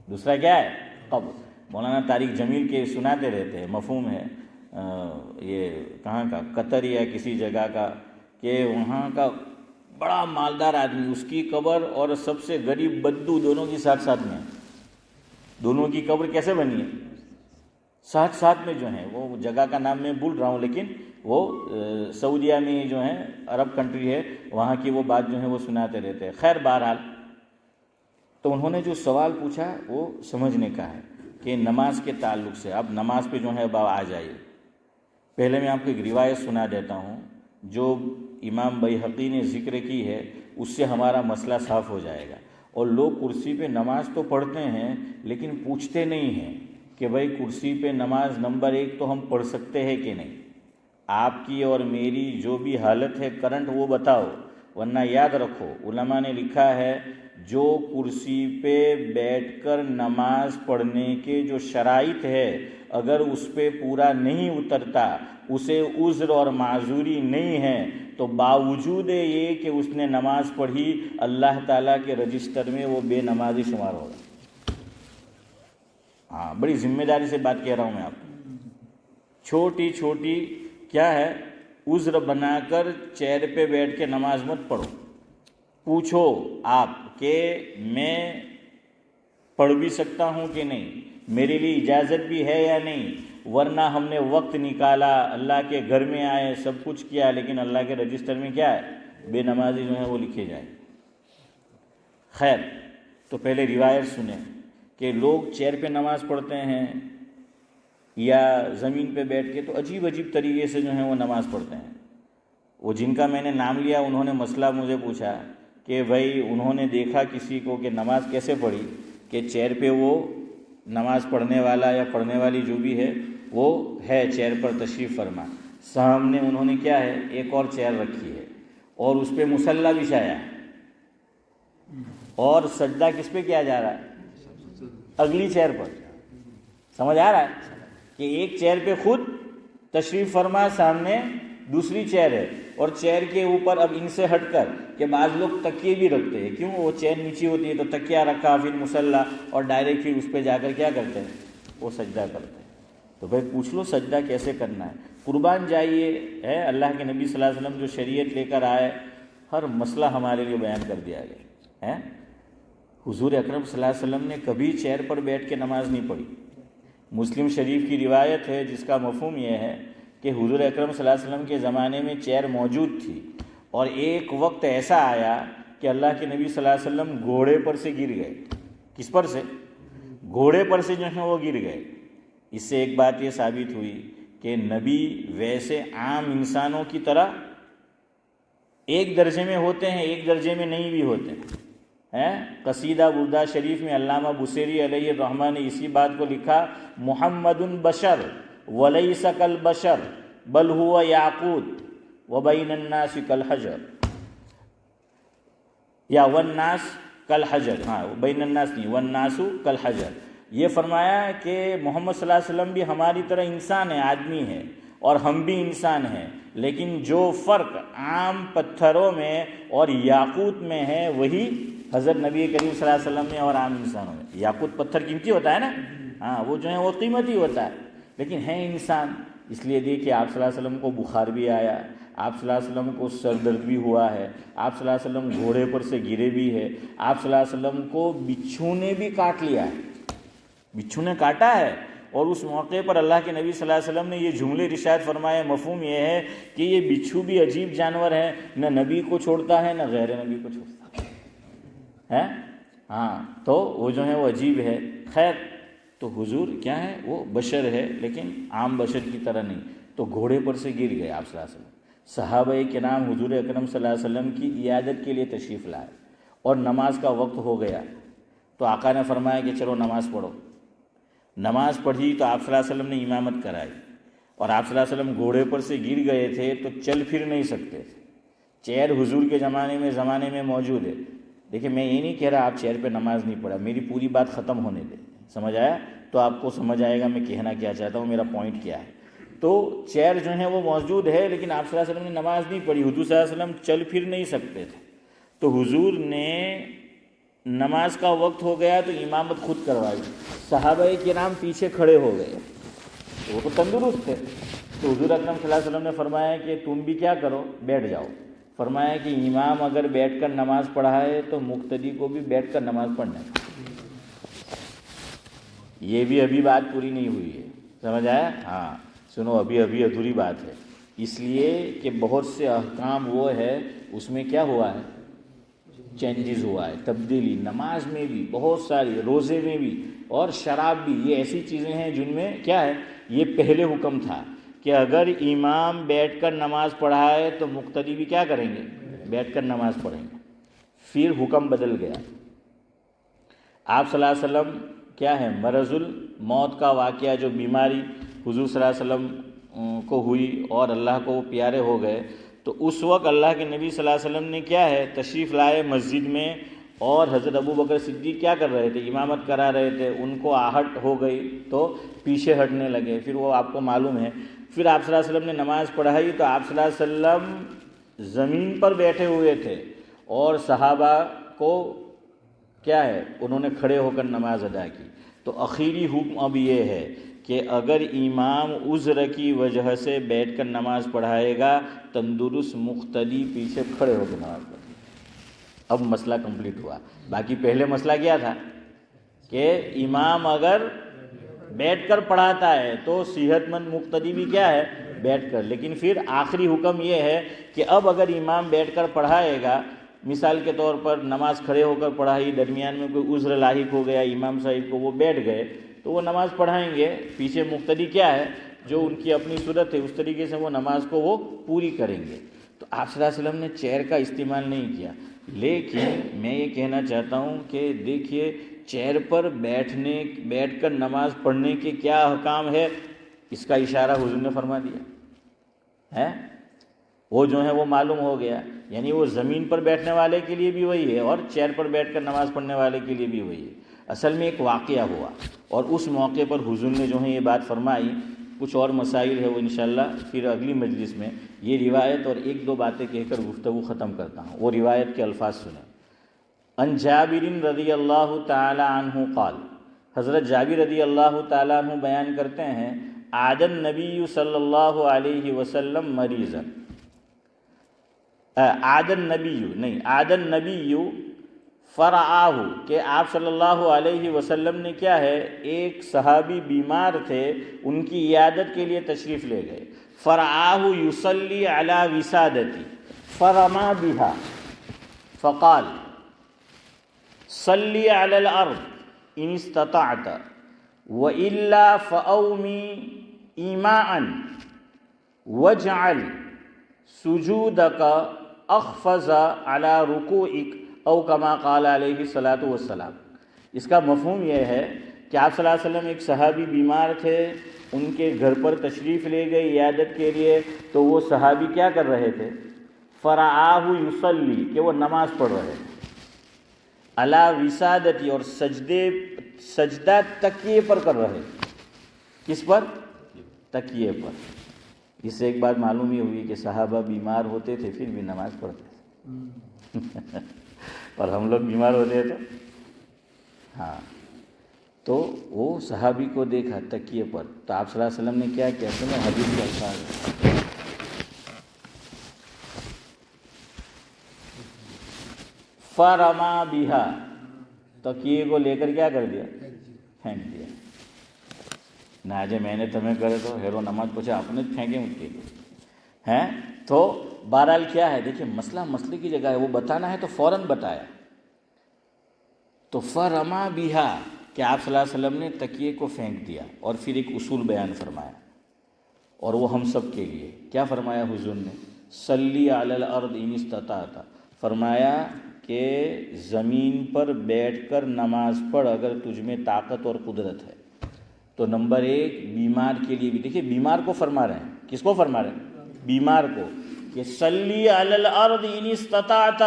دوسرا کیا ہے؟ قبر. مولانا طارق جمیل کے سناتے رہتے ہیں, مفہوم ہے یہ کہاں کا, قطر یا کسی جگہ کا, کہ وہاں کا بڑا مالدار آدمی, اس کی قبر اور سب سے غریب بدو دونوں کی ساتھ میں. دونوں کی قبر کیسے بنی ہے؟ ساتھ میں جو ہیں. وہ جگہ کا نام میں بھول رہا ہوں, لیکن وہ سعودیہ میں جو ہے عرب کنٹری ہے, وہاں کی وہ بات جو ہے وہ سناتے رہتے ہیں. خیر بہرحال, تو انہوں نے جو سوال پوچھا وہ سمجھنے کا ہے کہ نماز کے تعلق سے. اب نماز پہ جو ہے آ جائیے. پہلے میں آپ کو ایک روایت سنا دیتا ہوں جو امام بیہقی نے ذکر کی ہے, اس سے ہمارا مسئلہ صاف ہو جائے گا. اور لوگ کرسی پہ نماز تو پڑھتے ہیں لیکن پوچھتے نہیں ہیں کہ بھائی کرسی پہ نماز نمبر 1 تو ہم پڑھ سکتے ہیں کہ نہیں. آپ کی اور میری جو بھی حالت ہے کرنٹ وہ بتاؤ, ورنہ یاد رکھو علماء نے لکھا ہے جو کرسی پہ بیٹھ کر نماز پڑھنے کے جو شرائط ہے اگر اس پہ پورا نہیں اترتا، اسے عذر اور معذوری نہیں ہے، تو باوجود یہ کہ اس نے نماز پڑھی اللہ تعالیٰ کے رجسٹر میں وہ بے نمازی شمار ہوگا۔ ہاں، بڑی ذمہ داری سے بات کہہ رہا ہوں میں آپ کو۔ چھوٹی چھوٹی کیا ہے عذر بنا کر چیئر پہ بیٹھ کے نماز مت پڑھو۔ پوچھو آپ کہ میں پڑھ بھی سکتا ہوں کہ نہیں، میرے لیے اجازت بھی ہے یا نہیں، ورنہ ہم نے وقت نکالا، اللہ کے گھر میں آئے، سب کچھ کیا، لیکن اللہ کے رجسٹر میں کیا ہے، بے نمازی جو ہے وہ لکھے جائیں۔ خیر، تو پہلے روایت سنیں کہ لوگ چیئر پہ نماز پڑھتے ہیں یا زمین پہ بیٹھ کے، تو عجیب عجیب طریقے سے جو ہیں وہ نماز پڑھتے ہیں۔ وہ جن کا میں نے نام لیا انہوں نے مسئلہ مجھے پوچھا کہ بھائی انہوں نے دیکھا کسی کو کہ نماز کیسے پڑھی، کہ چیئر پہ وہ نماز پڑھنے والا یا پڑھنے والی جو بھی ہے وہ ہے چیئر پر تشریف فرما، سامنے انہوں نے کیا ہے ایک اور چیئر رکھی ہے اور اس پہ مصلی بچھایا ہے، اور سجدہ کس پہ کیا جا رہا ہے، اگلی چیئر پر۔ سمجھ آ رہا ہے کہ ایک چیئر پہ خود تشریف فرما، سامنے دوسری چیئر ہے، اور چیئر کے اوپر اب ان سے ہٹ کر کہ بعض لوگ تکیے بھی رکھتے ہیں، کیوں، وہ چیئر نیچی ہوتی ہے تو تکیہ رکھا، پھر مصلی، اور ڈائریکٹ پھر اس پہ جا کر کیا کرتے ہیں، وہ سجدہ کرتے ہیں۔ تو بھائی پوچھ لو سجدہ کیسے کرنا ہے، قربان جائیے ہے اللہ کے نبی صلی اللہ علیہ وسلم جو شریعت لے کر آئے، ہر مسئلہ ہمارے لیے بیان کر دیا گیا ہے۔ حضور اکرم صلی اللہ علیہ وسلم نے کبھی چیئر پر بیٹھ کے نماز نہیں پڑھی۔ مسلم شریف کی روایت ہے جس کا مفہوم یہ ہے کہ حضور اکرم صلی اللہ علیہ وسلم کے زمانے میں چیئر موجود تھی، اور ایک وقت ایسا آیا کہ اللہ کے نبی صلی اللہ علیہ وسلم گھوڑے پر سے گر گئے۔ کس پر سے؟ گھوڑے پر سے جو ہیں وہ گر گئے۔ اس سے ایک بات یہ ثابت ہوئی کہ نبی ویسے عام انسانوں کی طرح ایک درجے میں ہوتے ہیں، ایک درجے میں نہیں بھی ہوتے ہیں۔ قصیدہ بردہ شریف میں علامہ بصیری علیہ الرحمہ نے اسی بات کو لکھا، محمد بشر ولیس کالبشر بل هو یاقوت وبین الناس کالحجر، یا والناس کالحجر، ہاں بین الناس نہیں، والناس کالحجر۔ یہ فرمایا کہ محمد صلی اللہ علیہ وسلم بھی ہماری طرح انسان ہے، آدمی ہے، اور ہم بھی انسان ہیں، لیکن جو فرق عام پتھروں میں اور یاقوت میں ہے وہی حضرت نبی کریم صلی اللہ علیہ وسلم میں اور عام انسانوں میں۔ یاقوت پتھر قیمتی ہوتا ہے نا، ہاں وہ جو ہے وہ قیمتی ہوتا ہے، لیکن ہے انسان۔ اس لیے دیکھیے آپ صلی اللہ علیہ وسلم کو بخار بھی آیا، آپ صلی اللہ علیہ وسلم کو سر درد بھی ہوا ہے، آپ صلی اللہ علیہ وسلم گھوڑے پر سے گرے بھی ہے، آپ صلی اللہ علیہ وسلم کو بچھو نے بھی کاٹ لیا ہے، بچھو نے کاٹا ہے، اور اس موقع پر اللہ کے نبی صلی اللہ علیہ وسلم نے یہ جملے ارشاد فرمائے۔ مفہوم یہ ہے کہ یہ بچھو بھی عجیب جانور ہے، نہ نبی کو چھوڑتا ہے نہ غیر نبی کو چھوڑتا ہے، ہاں تو وہ جو ہے وہ عجیب ہے۔ خیر، تو حضور کیا ہے، وہ بشر ہے لیکن عام بشر کی طرح نہیں، تو گھوڑے پر سے گر گئے آپ صلی اللہ علیہ وسلم۔ صحابہ کرام حضور اکرم صلی اللہ علیہ وسلم کی عیادت کے لیے تشریف لائے، اور نماز کا وقت ہو گیا، تو آقا نے فرمایا کہ چلو نماز پڑھو۔ نماز پڑھی تو آپ صلی اللہ علیہ وسلم نے امامت کرائی، اور آپ صلی اللہ علیہ وسلم گھوڑے پر سے گر گئے تھے تو چل پھر نہیں سکتے تھے۔ چیئر حضور کے زمانے میں موجود ہے۔ دیکھیں میں یہ نہیں کہہ رہا آپ چیئر پہ نماز نہیں پڑھا، میری پوری بات ختم ہونے دیں، سمجھ آیا تو آپ کو سمجھ آئے گا میں کہنا کیا چاہتا ہوں، میرا پوائنٹ کیا ہے۔ تو چیئر جو ہے وہ موجود ہے، لیکن آپ صلی اللہ علیہ وسلم نے نماز نہیں پڑھی، حضور صلی اللہ علیہ وسلم چل پھر نہیں سکتے تھے، تو حضور نے نماز کا وقت ہو گیا تو امامت خود کروائی، صحابہ کرام پیچھے کھڑے ہو گئے، وہ تو تندرست تھے، تو حضور اکرم صلی اللہ علیہ وسلم نے فرمایا کہ تم بھی کیا کرو، بیٹھ جاؤ۔ فرمایا کہ امام اگر بیٹھ کر نماز پڑھائے تو مقتدی کو بھی بیٹھ کر نماز پڑھنا ہے۔ یہ بھی ابھی بات پوری نہیں ہوئی ہے، سمجھ آیا؟ ہاں سنو، ابھی ادھوری بات ہے، اس لیے کہ بہت سے احکام وہ ہے اس میں کیا ہوا ہے، چینجز ہوا ہے، تبدیلی، نماز میں بھی بہت ساری، روزے میں بھی، اور شراب بھی، یہ ایسی چیزیں ہیں جن میں کیا ہے، یہ پہلے حکم تھا کہ اگر امام بیٹھ کر نماز پڑھائے تو مقتدی بھی کیا کریں گے، بیٹھ کر نماز پڑھیں گے۔ پھر حکم بدل گیا، آپ صلی اللہ علیہ وسلم کیا ہے، مرض الموت کا واقعہ، جو بیماری حضور صلی اللہ علیہ وسلم کو ہوئی اور اللہ کو وہ پیارے ہو گئے، تو اس وقت اللہ کے نبی صلی اللہ علیہ وسلم نے کیا ہے تشریف لائے مسجد میں، اور حضرت ابو بکر صدیق کیا کر رہے تھے؟ امامت کرا رہے تھے۔ ان کو آہٹ ہو گئی تو پیچھے ہٹنے لگے، پھر وہ آپ کو معلوم ہے، پھر آپ صلی اللہ علیہ وسلم نے نماز پڑھائی تو آپ صلی اللہ علیہ وسلم زمین پر بیٹھے ہوئے تھے اور صحابہ کو کیا ہے انہوں نے کھڑے ہو کر نماز ادا کی۔ تو اخیری حکم اب یہ ہے کہ اگر امام عذر کی وجہ سے بیٹھ کر نماز پڑھائے گا، تندرست مقتدی پیچھے کھڑے ہو کے نماز پڑھائے۔ اب مسئلہ کمپلیٹ ہوا۔ باقی پہلے مسئلہ کیا تھا کہ امام اگر بیٹھ کر پڑھاتا ہے تو صحت مند مقتدی بھی کیا ہے بیٹھ کر، لیکن پھر آخری حکم یہ ہے کہ اب اگر امام بیٹھ کر پڑھائے گا، مثال کے طور پر نماز کھڑے ہو کر پڑھائی، درمیان میں کوئی عذر لاحق ہو گیا امام صاحب کو، وہ بیٹھ گئے تو وہ نماز پڑھائیں گے، پیچھے مقتدی کیا ہے جو ان کی اپنی صورت ہے اس طریقے سے وہ نماز کو وہ پوری کریں گے۔ تو آپ صلی اللہ علیہ وسلم نے چیئر کا استعمال نہیں کیا، لیکن میں یہ کہنا چاہتا ہوں کہ دیکھیے چیئر پر بیٹھ کر نماز پڑھنے کے کیا احکام ہے، اس کا اشارہ حضور نے فرما دیا ہے۔ وہ جو ہے وہ معلوم ہو گیا، یعنی وہ زمین پر بیٹھنے والے کے لیے بھی وہی ہے اور چیئر پر بیٹھ کر نماز پڑھنے والے کے لیے بھی وہی ہے۔ اصل میں ایک واقعہ ہوا اور اس موقع پر حضور نے جو ہے یہ بات فرمائی۔ کچھ اور مسائل ہے وہ انشاءاللہ پھر اگلی مجلس میں یہ روایت اور ایک دو باتیں کہہ کر گفتگو ختم کرتا ہوں۔ وہ روایت کے الفاظ سنیں۔ ان جابر رضی اللہ تعالی عنہ قال، حضرت جابر رضی اللہ تعالی عنہ بیان کرتے ہیں، عاد النبی صلی اللہ علیہ وسلم مریضا، عاد النبی فرعاہ، کہ آپ صلی اللہ علیہ وسلم نے کیا ہے ایک صحابی بیمار تھے ان کی عیادت کے لیے تشریف لے گئے۔ فرعاہ یصلی علی وسادتی فرما بہا فقال صلی علی الارض ان استطعت والا فاومی ایماء واجعل سجودک اخفض علی رکوعک او کما قال علیہ الصلاۃ والسلام۔ اس کا مفہوم یہ ہے کہ آپ صلی اللہ علیہ وسلم ایک صحابی بیمار تھے، ان کے گھر پر تشریف لے گئے عیادت کے لیے، تو وہ صحابی کیا کر رہے تھے؟ فرعاہ یصلی، کہ وہ نماز پڑھ رہے تھے، علی وسادتی، اور سجدہ تکیے پر کر رہے تھے۔ کس پر؟ تکیے پر۔ اس سے ایک بات معلوم ہی ہوئی کہ صحابہ بیمار ہوتے تھے پھر بھی نماز پڑھتے تھے اور ہم لوگ بیمار ہوتے ہیں تو ہاں، تو وہ صحابی کو دیکھا تکیے پر، تو آپ صلی اللہ علیہ وسلم نے کیا کیا؟ سنیں حدیث کے الفاظ، فرما بہا، تکیے کو لے کر کیا کر دیا؟ پھینک دیا۔ نہ آجے میں نے تمہیں کرے تو ہیرو نماز پوچھا اپنے پھینکے ان کے لیے ہیں۔ تو بہرحال کیا ہے، دیکھیں مسئلہ مسئلے کی جگہ ہے، وہ بتانا ہے تو فوراً بتایا۔ تو فرما بہا، کہ آپ صلی اللہ علیہ وسلم نے تکیے کو پھینک دیا، اور پھر ایک اصول بیان فرمایا، اور وہ ہم سب کے لیے کیا فرمایا حضور نے؟ صلی علی الارض ان استطعت، فرمایا کہ زمین پر بیٹھ کر نماز پڑھ اگر تجھ میں طاقت اور قدرت ہے۔ تو نمبر ایک بیمار کے لیے بھی، دیکھیے بیمار کو فرما رہے ہیں، کس کو فرما رہے ہیں؟ بیمار کو، کہ صلی علی الارض ان استطعت،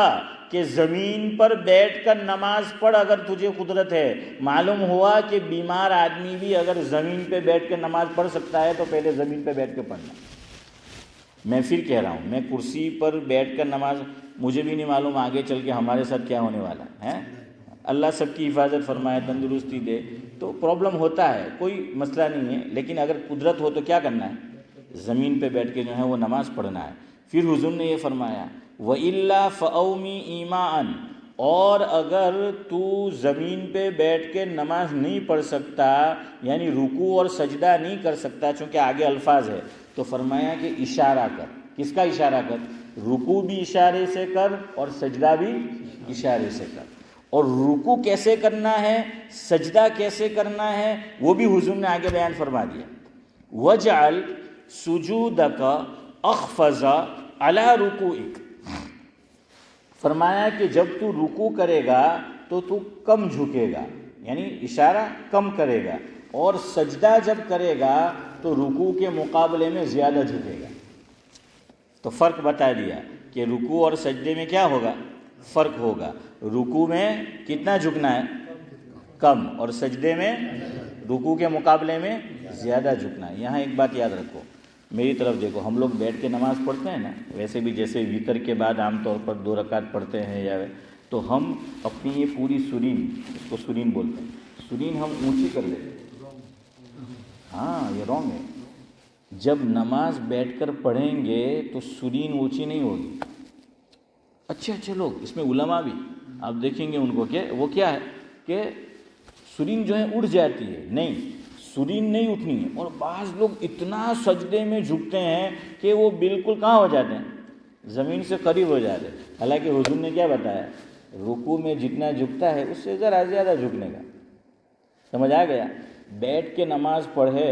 کہ زمین پر بیٹھ کر نماز پڑھ اگر تجھے قدرت ہے۔ معلوم ہوا کہ بیمار آدمی بھی اگر زمین پہ بیٹھ کر نماز پڑھ سکتا ہے تو پہلے زمین پہ بیٹھ کے پڑھنا۔ میں پھر کہہ رہا ہوں، میں کرسی پر بیٹھ کر نماز، مجھے بھی نہیں معلوم آگے چل کے ہمارے ساتھ کیا ہونے والا ہے۔ اللہ سب کی حفاظت فرمائے، تندرستی دے، تو پرابلم ہوتا ہے، کوئی مسئلہ نہیں ہے، لیکن اگر قدرت ہو تو کیا کرنا ہے؟ زمین پہ بیٹھ کے جو ہے وہ نماز پڑھنا ہے۔ پھر حضور نے یہ فرمایا وَإِلَّا فَأَوْمِي إِيمَاءً، اور اگر تو زمین پہ بیٹھ کے نماز نہیں پڑھ سکتا، یعنی رکوع اور سجدہ نہیں کر سکتا، چونکہ آگے الفاظ ہے، تو فرمایا کہ اشارہ کر۔ کس کا اشارہ کر؟ رکوع بھی اشارے سے کر اور سجدہ بھی اشارے سے کر۔ اور رکوع کیسے کرنا ہے، سجدہ کیسے کرنا ہے، وہ بھی حضور نے آگے بیان فرما دیا۔ وَجْعَلْ سُجُودَكَ أَخْفَضَ عَلَى رُكُوعِكَ، فرمایا کہ جب تو رکوع کرے گا تو کم جھکے گا، یعنی اشارہ کم کرے گا، اور سجدہ جب کرے گا تو رکوع کے مقابلے میں زیادہ جھکے گا۔ تو فرق بتا دیا کہ رکوع اور سجدے میں کیا ہوگا، فرق ہوگا. رکوع میں کتنا جھکنا ہے، کم، اور سجدے میں رکوع کے مقابلے میں زیادہ جھکنا ہے. یہاں ایک بات یاد رکھو، میری طرف دیکھو. ہم لوگ بیٹھ کے نماز پڑھتے ہیں نا، ویسے بھی جیسے وتر کے بعد عام طور پر 2 رکعت پڑھتے ہیں یا تو ہم اپنی یہ پوری سرین، اس کو سرین بولتے ہیں، سرین ہم اونچی کر لیتے ہیں. ہاں یہ رانگ ہے. جب نماز بیٹھ کر پڑھیں گے تو سرین اونچی نہیں ہوگی. اچھے لوگ اس میں علماء بھی آپ دیکھیں گے ان کو کہ وہ کیا ہے کہ سرین جو ہے اٹھ جاتی ہے. نہیں، سرین نہیں اٹھنی ہے. اور بعض لوگ اتنا سجدے میں جھکتے ہیں کہ وہ بالکل کہاں ہو جاتے ہیں، زمین سے قریب ہو جاتے ہیں. حالانکہ حضور نے کیا بتایا، رکوع میں جتنا جھکتا ہے اس سے ذرا زیادہ جھکنے کا. سمجھ آ گیا. بیٹھ کے نماز پڑھے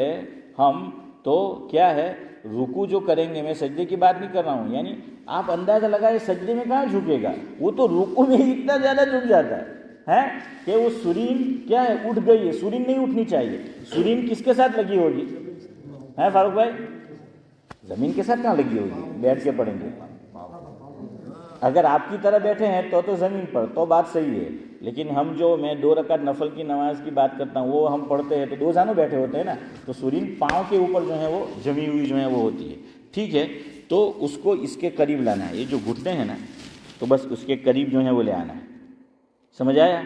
ہم تو کیا ہے، رکوع جو کریں گے، میں سجدے کی بات نہیں کر رہا ہوں، یعنی آپ اندازہ لگائے سجدے میں کہاں جھکے گا، وہ تو رکوع میں ہی اتنا زیادہ جھک جاتا ہے کہ وہ سرین کیا ہے، اٹھ گئی ہے. سرین نہیں اٹھنی چاہیے. سرین کس کے ساتھ لگی ہوگی ہے فاروق بھائی؟ زمین کے ساتھ کہاں لگی ہوگی؟ بیٹھ کے پڑھیں گے. اگر آپ کی طرح بیٹھے ہیں تو زمین پر تو بات صحیح ہے. لیکن ہم جو میں 2 رکعت نفل کی نماز کی بات کرتا ہوں، وہ ہم پڑھتے ہیں تو 2 زانوں بیٹھے ہوتے ہیں نا، تو سرین پاؤں کے اوپر جو ہے وہ جمی ہوئی جو ہے وہ ہوتی ہے. ٹھیک ہے، تو اس کو اس کے قریب لانا ہے. یہ جو گھٹنے ہیں نا، تو بس اس کے قریب جو ہے وہ لے آنا ہے. سمجھ آیا؟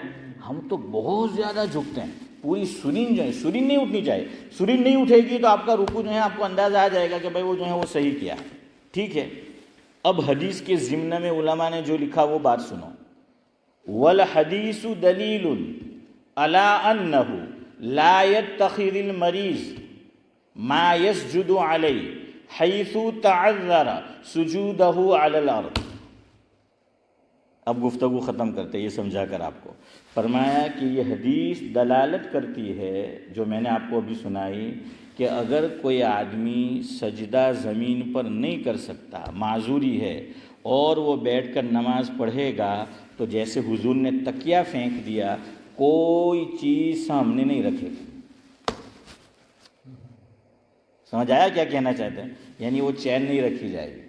ہم تو بہت زیادہ جھکتے ہیں. پوری سرین جو ہے، سرین نہیں اٹھنی چاہیے. سرین نہیں اٹھے گی تو آپ کا رکوع جو ہے آپ کو اندازہ آ جائے گا کہ بھائی وہ جو ہے وہ صحیح کیا. ٹھیک ہے. اب حدیث کے ضمن میں علماء نے جو لکھا وہ بات سنو. والحدیث دلیل علی انہ لا یتخذ المریض ما یسجد علیہ حیث تعذر سجودہ علی الارض. اب گفتگو ختم کرتے، یہ سمجھا کر آپ کو. فرمایا کہ یہ حدیث دلالت کرتی ہے، جو میں نے آپ کو ابھی سنائی، کہ اگر کوئی آدمی سجدہ زمین پر نہیں کر سکتا، معذوری ہے، اور وہ بیٹھ کر نماز پڑھے گا تو جیسے حضور نے تکیہ پھینک دیا، کوئی چیز سامنے نہیں رکھے گا. سمجھ آیا کیا کہنا چاہتے ہیں؟ یعنی وہ چیئر نہیں رکھی جائے گی.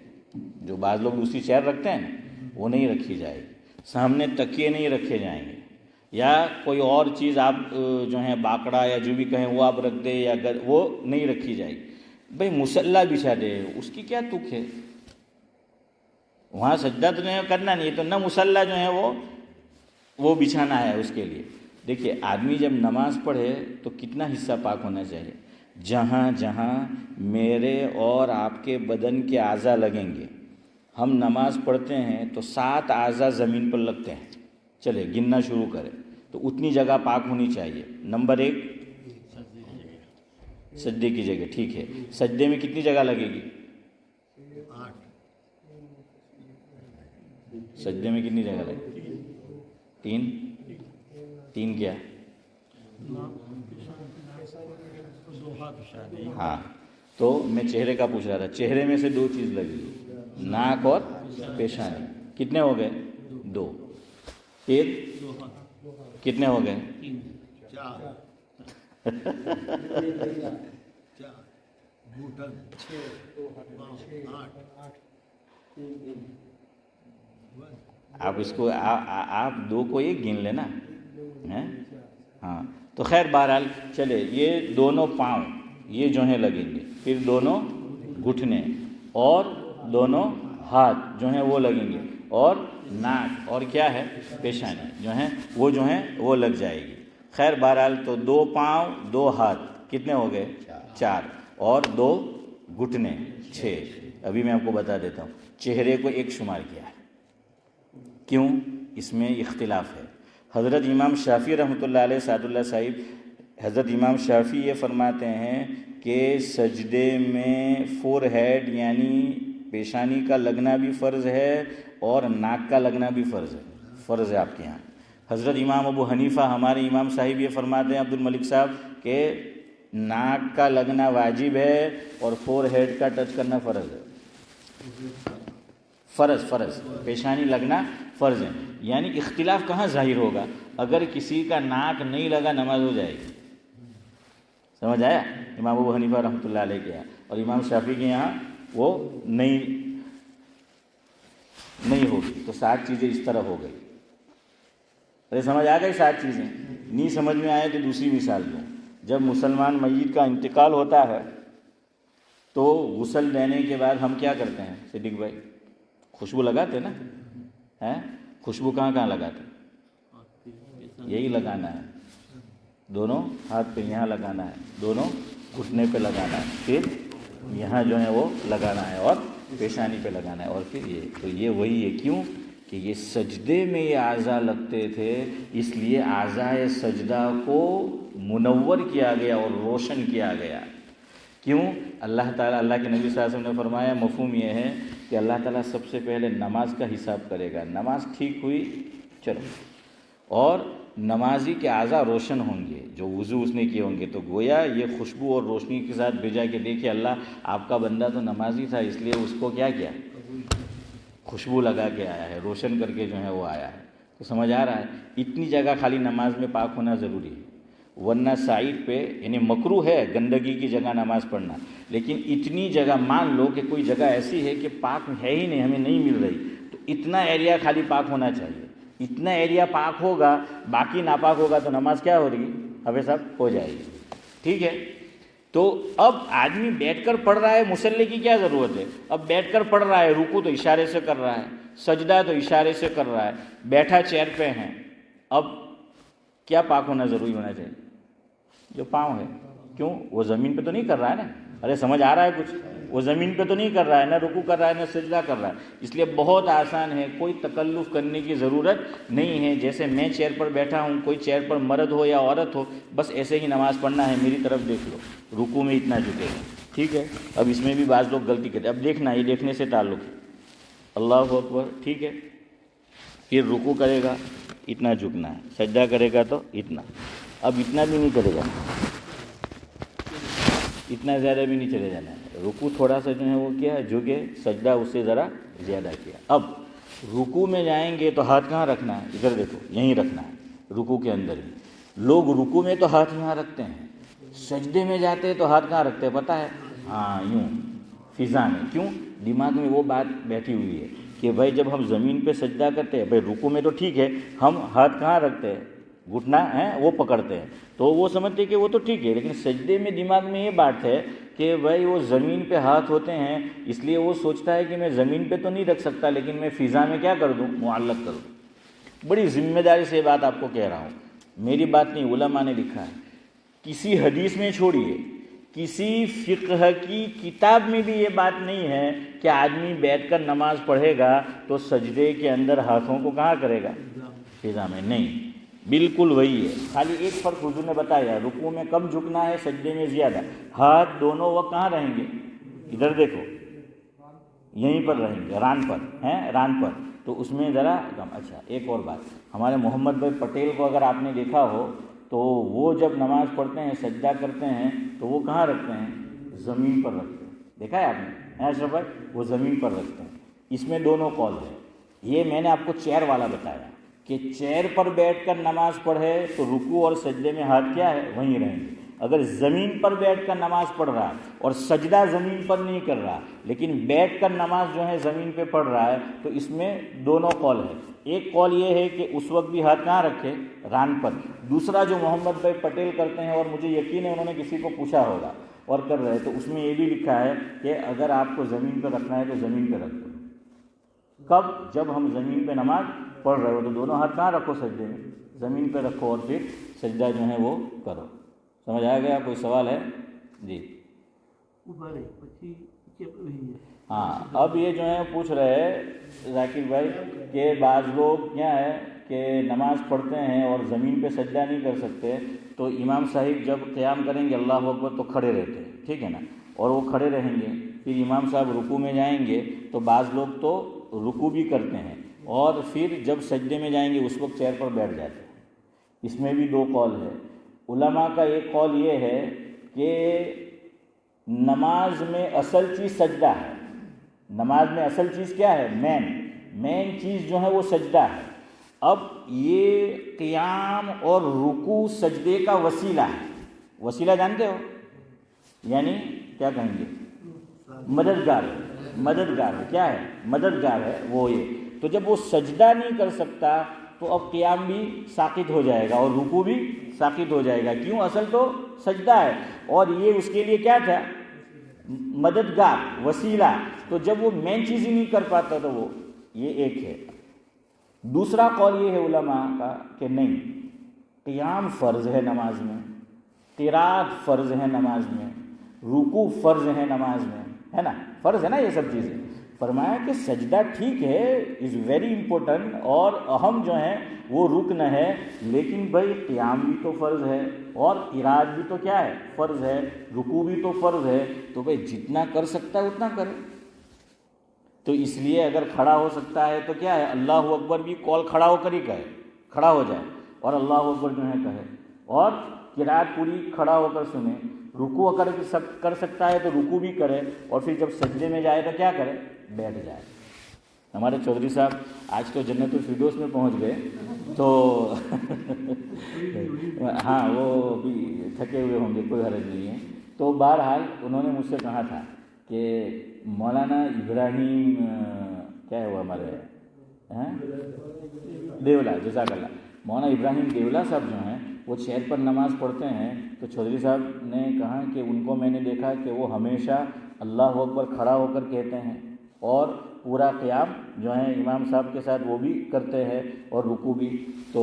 جو بعض لوگ دوسری چیئر رکھتے ہیں نا، وہ نہیں رکھی جائے گی. سامنے تکیے نہیں رکھے جائیں گے، یا کوئی اور چیز آپ جو ہیں باکڑا یا جو بھی کہیں وہ آپ رکھ دے، یا وہ نہیں رکھی جائے گی. بھئی مصلی بچھا دے، اس کی کیا تک ہے؟ وہاں سجدہ تو نہیں کرنا نہیں ہے، تو نہ مصلی جو ہے وہ بچھانا ہے اس کے لیے. دیکھیے آدمی جب نماز پڑھے تو کتنا حصہ پاک ہونا چاہیے؟ جہاں جہاں میرے اور آپ کے بدن کے اعضاء لگیں گے. ہم نماز پڑھتے ہیں تو 7 اعضاء زمین پر لگتے ہیں. چلے گننا شروع کریں تو اتنی جگہ پاک ہونی چاہیے. نمبر 1 سجدے کی جگہ. ٹھیک ہے، سجدے میں کتنی جگہ لگے گی؟ 8. سجدے میں کتنی جگہ لگے گی؟ 3 کیا؟ ہاں، تو میں چہرے کا پوچھ رہا تھا. چہرے میں سے 2 چیز لگی، ناک اور پیشانی. کتنے ہو گئے؟ 2. پھر کتنے ہو گئے؟ 4. آپ اس کو آپ 2 کو ایک گن لینا. ہاں تو خیر بہرحال چلے، یہ دونوں پاؤں یہ جو ہیں لگیں گے، پھر دونوں گھٹنے اور دونوں ہاتھ جو ہیں وہ لگیں گے، اور ناک اور کیا ہے پیشانی جو ہیں وہ لگ جائے گی. خیر بہرحال تو 2 پاؤں 2 ہاتھ کتنے ہو گئے؟ 4. اور 2 گھٹنے 6. ابھی میں آپ کو بتا دیتا ہوں، چہرے کو 1 شمار کیا ہے. کیوں؟ اس میں اختلاف ہے. حضرت امام شافعی رحمۃ اللہ علیہ سعد اللہ صاحب، حضرت امام شافعی یہ فرماتے ہیں کہ سجدے میں فور ہیڈ یعنی پیشانی کا لگنا بھی فرض ہے اور ناک کا لگنا بھی فرض ہے آپ کے ہاں. حضرت امام ابو حنیفہ ہمارے امام صاحب یہ فرماتے ہیں، عبد الملک صاحب، کہ ناک کا لگنا واجب ہے اور فور ہیڈ کا ٹچ کرنا فرض ہے. فرض پیشانی لگنا فرض ہے. یعنی اختلاف کہاں ظاہر ہوگا؟ اگر کسی کا ناک نہیں لگا نماز ہو جائے گی. سمجھ آیا؟ امام ابو حنیفہ رحمۃ اللہ علیہ کے یہاں اور امام شافعی کے یہاں وہ نہیں نہیں ہوگی. تو 7 چیزیں اس طرح ہو گئی. ارے سمجھ آ گئی 7 چیزیں؟ نہیں سمجھ میں آئے تو دوسری مثال دوں. جب مسلمان میت کا انتقال ہوتا ہے تو غسل دینے کے بعد ہم کیا کرتے ہیں صدیق بھائی؟ خوشبو لگاتے نا؟ ہیں؟ خوشبو کہاں کہاں لگاتے؟ یہی لگانا ہے. دونوں ہاتھ پہ یہاں لگانا ہے, دونوں گھٹنے پہ لگانا ہے, پھر یہاں جو ہے وہ لگانا ہے اور پیشانی پہ لگانا ہے, اور پھر یہ. تو یہ وہی ہے. کیوں کہ یہ سجدے میں یہ اعضاء لگتے تھے, اس لیے اعضائے سجدہ کو منور کیا گیا اور روشن کیا گیا. کیوں؟ اللہ تعالیٰ, اللہ کے نبی صلی اللہ علیہ وسلم نے فرمایا, مفہوم یہ ہے کہ اللہ تعالیٰ سب سے پہلے نماز کا حساب کرے گا. نماز ٹھیک ہوئی, چلو, اور نمازی کے اعضاء روشن ہوں گے, جو وضو اس نے کیے ہوں گے. تو گویا یہ خوشبو اور روشنی کے ساتھ بھیجا کہ دیکھیے اللہ آپ کا بندہ تو نمازی تھا, اس لیے اس کو کیا کیا, خوشبو لگا کے آیا ہے, روشن کر کے جو ہے وہ آیا ہے. تو سمجھ آ رہا ہے؟ اتنی جگہ خالی نماز میں پاک ہونا ضروری ہے, ورنہ سائڈ پہ یعنی مکروہ ہے گندگی کی جگہ نماز پڑھنا, لیکن اتنی جگہ مان لو کہ کوئی جگہ ایسی ہے کہ پاک ہے ہی نہیں, ہمیں نہیں مل رہی, تو اتنا ایریا خالی پاک ہونا چاہیے. اتنا ایریا پاک ہوگا, باقی ناپاک ہوگا تو نماز کیا ہو رہی, حافظ صاحب, ہو جائے گی. ٹھیک ہے. تو اب آدمی بیٹھ کر پڑھ رہا ہے, مصلی کی کیا ضرورت ہے؟ اب بیٹھ کر پڑھ رہا ہے, رکوع تو اشارے سے کر رہا ہے, سجدہ تو اشارے سے کر رہا ہے, بیٹھا چیئر پہ ہیں. اب کیا پاک ہونا ضروری ہونا چاہیے؟ جو پاؤں ہے. کیوں؟ وہ زمین پہ تو نہیں کر رہا ہے نا. ارے سمجھ آ رہا ہے کچھ؟ وہ زمین پہ تو نہیں کر رہا ہے, نہ رکوع کر رہا ہے نہ سجدہ کر رہا ہے. اس لیے بہت آسان ہے, کوئی تکلف کرنے کی ضرورت نہیں ہے. جیسے میں چیئر پر بیٹھا ہوں, کوئی چیئر پر مرد ہو یا عورت ہو, بس ایسے ہی نماز پڑھنا ہے. میری طرف دیکھ لو, رکوع میں اتنا جھکے گا. ٹھیک ہے. اب اس میں بھی بعض لوگ غلطی کرتے ہیں. اب دیکھنا, یہ دیکھنے سے تعلق ہے. اللہ اکبر. ٹھیک ہے. پھر رکوع کرے گا, اتنا جھکنا ہے. سجدہ کرے گا تو اتنا. اب اتنا بھی نہیں کرے گا, اتنا زیادہ بھی نہیں چلے جانا ہے. رکوع تھوڑا سا جو ہے وہ کیا ہے, جھکے, سجدہ اس سے ذرا زیادہ کیا. اب رکوع میں جائیں گے تو ہاتھ کہاں رکھنا ہے؟ ادھر دیکھو, یہیں رکھنا ہے, رکوع کے اندر ہی. لوگ رکوع میں تو ہاتھ یہاں رکھتے ہیں, سجدے میں جاتے ہیں تو ہاتھ کہاں رکھتے ہیں پتہ ہے؟ ہاں, یوں فضا میں. کیوں؟ دماغ میں وہ بات بیٹھی ہوئی ہے کہ بھائی جب ہم زمین پہ سجدہ کرتے ہیں, بھائی رکوع میں تو ٹھیک ہے, ہم ہاتھ کہاں رکھتے ہیں؟ گھٹنا ہے وہ پکڑتے ہیں, تو وہ سمجھتے ہیں کہ وہ تو ٹھیک ہے. لیکن سجدے میں دماغ میں یہ بات ہے کہ بھائی وہ زمین پہ ہاتھ ہوتے ہیں, اس لیے وہ سوچتا ہے کہ میں زمین پہ تو نہیں رکھ سکتا, لیکن میں فضا میں کیا کر دوں, معلق کر دوں. بڑی ذمہ داری سے یہ بات آپ کو کہہ رہا ہوں, میری بات نہیں, علماء نے لکھا ہے. کسی حدیث میں چھوڑیے, کسی فقہ کی کتاب میں بھی یہ بات نہیں ہے کہ آدمی بیٹھ کر نماز پڑھے گا تو سجدے کے اندر ہاتھوں کو کہاں کرے گا, فضا میں. نہیں, بالکل وہی ہے. خالی ایک فرق حضور نے بتایا, رکوع میں کم جھکنا ہے, سجدے میں زیادہ. ہاتھ دونوں وقت کہاں رہیں گے؟ ادھر دیکھو, یہیں پر رہیں گے, ران پر ہیں, ران پر. تو اس میں ذرا کم. اچھا, ایک اور بات, ہمارے محمد بھائی پٹیل کو اگر آپ نے دیکھا ہو تو وہ جب نماز پڑھتے ہیں, سجدہ کرتے ہیں, تو وہ کہاں رکھتے ہیں؟ زمین پر رکھتے ہیں. دیکھا ہے آپ نے اشرف بھائی؟ وہ زمین پر رکھتے ہیں. اس میں دونوں قول ہے. یہ میں نے آپ کو چیئر والا بتایا کہ چیئر پر بیٹھ کر نماز پڑھے تو رکوع اور سجدے میں ہاتھ کیا ہے, وہیں رہیں گے. اگر زمین پر بیٹھ کر نماز پڑھ رہا اور سجدہ زمین پر نہیں کر رہا, لیکن بیٹھ کر نماز جو ہے زمین پہ پڑھ رہا ہے, تو اس میں دونوں قول ہے. ایک قول یہ ہے کہ اس وقت بھی ہاتھ کہاں رکھے, ران پر. دوسرا جو محمد بھائی پٹیل کرتے ہیں, اور مجھے یقین ہے انہوں نے کسی کو پوچھا ہوگا اور کر رہے, تو اس میں یہ بھی لکھا ہے کہ اگر آپ کو زمین پہ رکھنا ہے تو زمین پہ رکھ دو. کب؟ جب ہم زمین پہ نماز پڑھ رہے ہو تو دونوں ہاتھ کہاں رکھو, سجدے میں, زمین پہ رکھو, اور پھر سجدہ جو ہے وہ کرو. سمجھ آ گیا؟ کوئی سوال ہے؟ جی. ہاں, اب یہ جو ہے پوچھ رہے ذاکر بھائی کہ بعض لوگ کیا ہے کہ نماز پڑھتے ہیں اور زمین پہ سجدہ نہیں کر سکتے, تو امام صاحب جب قیام کریں گے اللہ اکبر تو کھڑے رہتے ہیں, ٹھیک ہے نا, اور وہ کھڑے رہیں گے. پھر امام صاحب رکوع میں جائیں گے تو بعض لوگ تو رکوع بھی کرتے ہیں, اور پھر جب سجدے میں جائیں گے اس وقت چیئر پر بیٹھ جاتے ہیں. اس میں بھی دو قول ہے. علماء کا ایک قول یہ ہے کہ نماز میں اصل چیز سجدہ ہے. نماز میں اصل چیز کیا ہے؟ مین چیز جو ہے وہ سجدہ ہے. اب یہ قیام اور رکوع سجدے کا وسیلہ ہے. وسیلہ جانتے ہو یعنی کیا کہیں گے؟ مددگار. مددگار ہے. کیا ہے؟ مددگار ہے وہ یہ. تو جب وہ سجدہ نہیں کر سکتا تو اب قیام بھی ساقط ہو جائے گا اور رکوع بھی ساقط ہو جائے گا. کیوں؟ اصل تو سجدہ ہے اور یہ اس کے لیے کیا تھا؟ مددگار، وسیلہ. تو جب وہ مین چیز ہی نہیں کر پاتا تو وہ یہ ایک ہے. دوسرا قول یہ ہے علماء کا کہ نہیں، قیام فرض ہے نماز میں، قرات فرض ہے نماز میں، رکوع فرض ہے نماز میں، ہے نا، فرض ہے نا یہ سب چیزیں. فرمایا کہ سجدہ ٹھیک ہے، از ویری امپورٹنٹ اور اہم جو ہے وہ رکن ہے، لیکن بھائی قیام بھی تو فرض ہے اور قرات بھی تو کیا ہے؟ فرض ہے. رکوع بھی تو فرض ہے. تو بھائی جتنا کر سکتا ہے اتنا کرے. تو اس لیے اگر کھڑا ہو سکتا ہے تو کیا ہے؟ اللہ اکبر بھی کال کھڑا ہو کر ہی کہے، کھڑا ہو جائے اور اللہ اکبر جو ہے کہے، اور قرات پوری کھڑا ہو کر سنے. رکوع اگر کر سکتا ہے تو رکوع بھی کرے، اور پھر جب سجدے میں جائے تو کیا کرے؟ بیٹھ جائے. ہمارے چودھری صاحب آج تو جنت الفردوس میں پہنچ گئے تو ہاں وہ بھی تھکے ہوئے ہوں گے، کوئی حرج نہیں ہے. تو بہرحال انہوں نے مجھ سے کہا تھا کہ مولانا ابراہیم کیا ہے وہ ہمارے دیولا، جزاک اللہ، مولانا ابراہیم دیولا صاحب جو ہیں وہ چیئر پر نماز پڑھتے ہیں. تو چودھری صاحب نے کہا کہ ان کو میں نے دیکھا کہ وہ ہمیشہ اللہ اکبر کھڑا ہو کر کہتے ہیں اور پورا قیام جو ہے امام صاحب کے ساتھ وہ بھی کرتے ہیں اور رکوع بھی. تو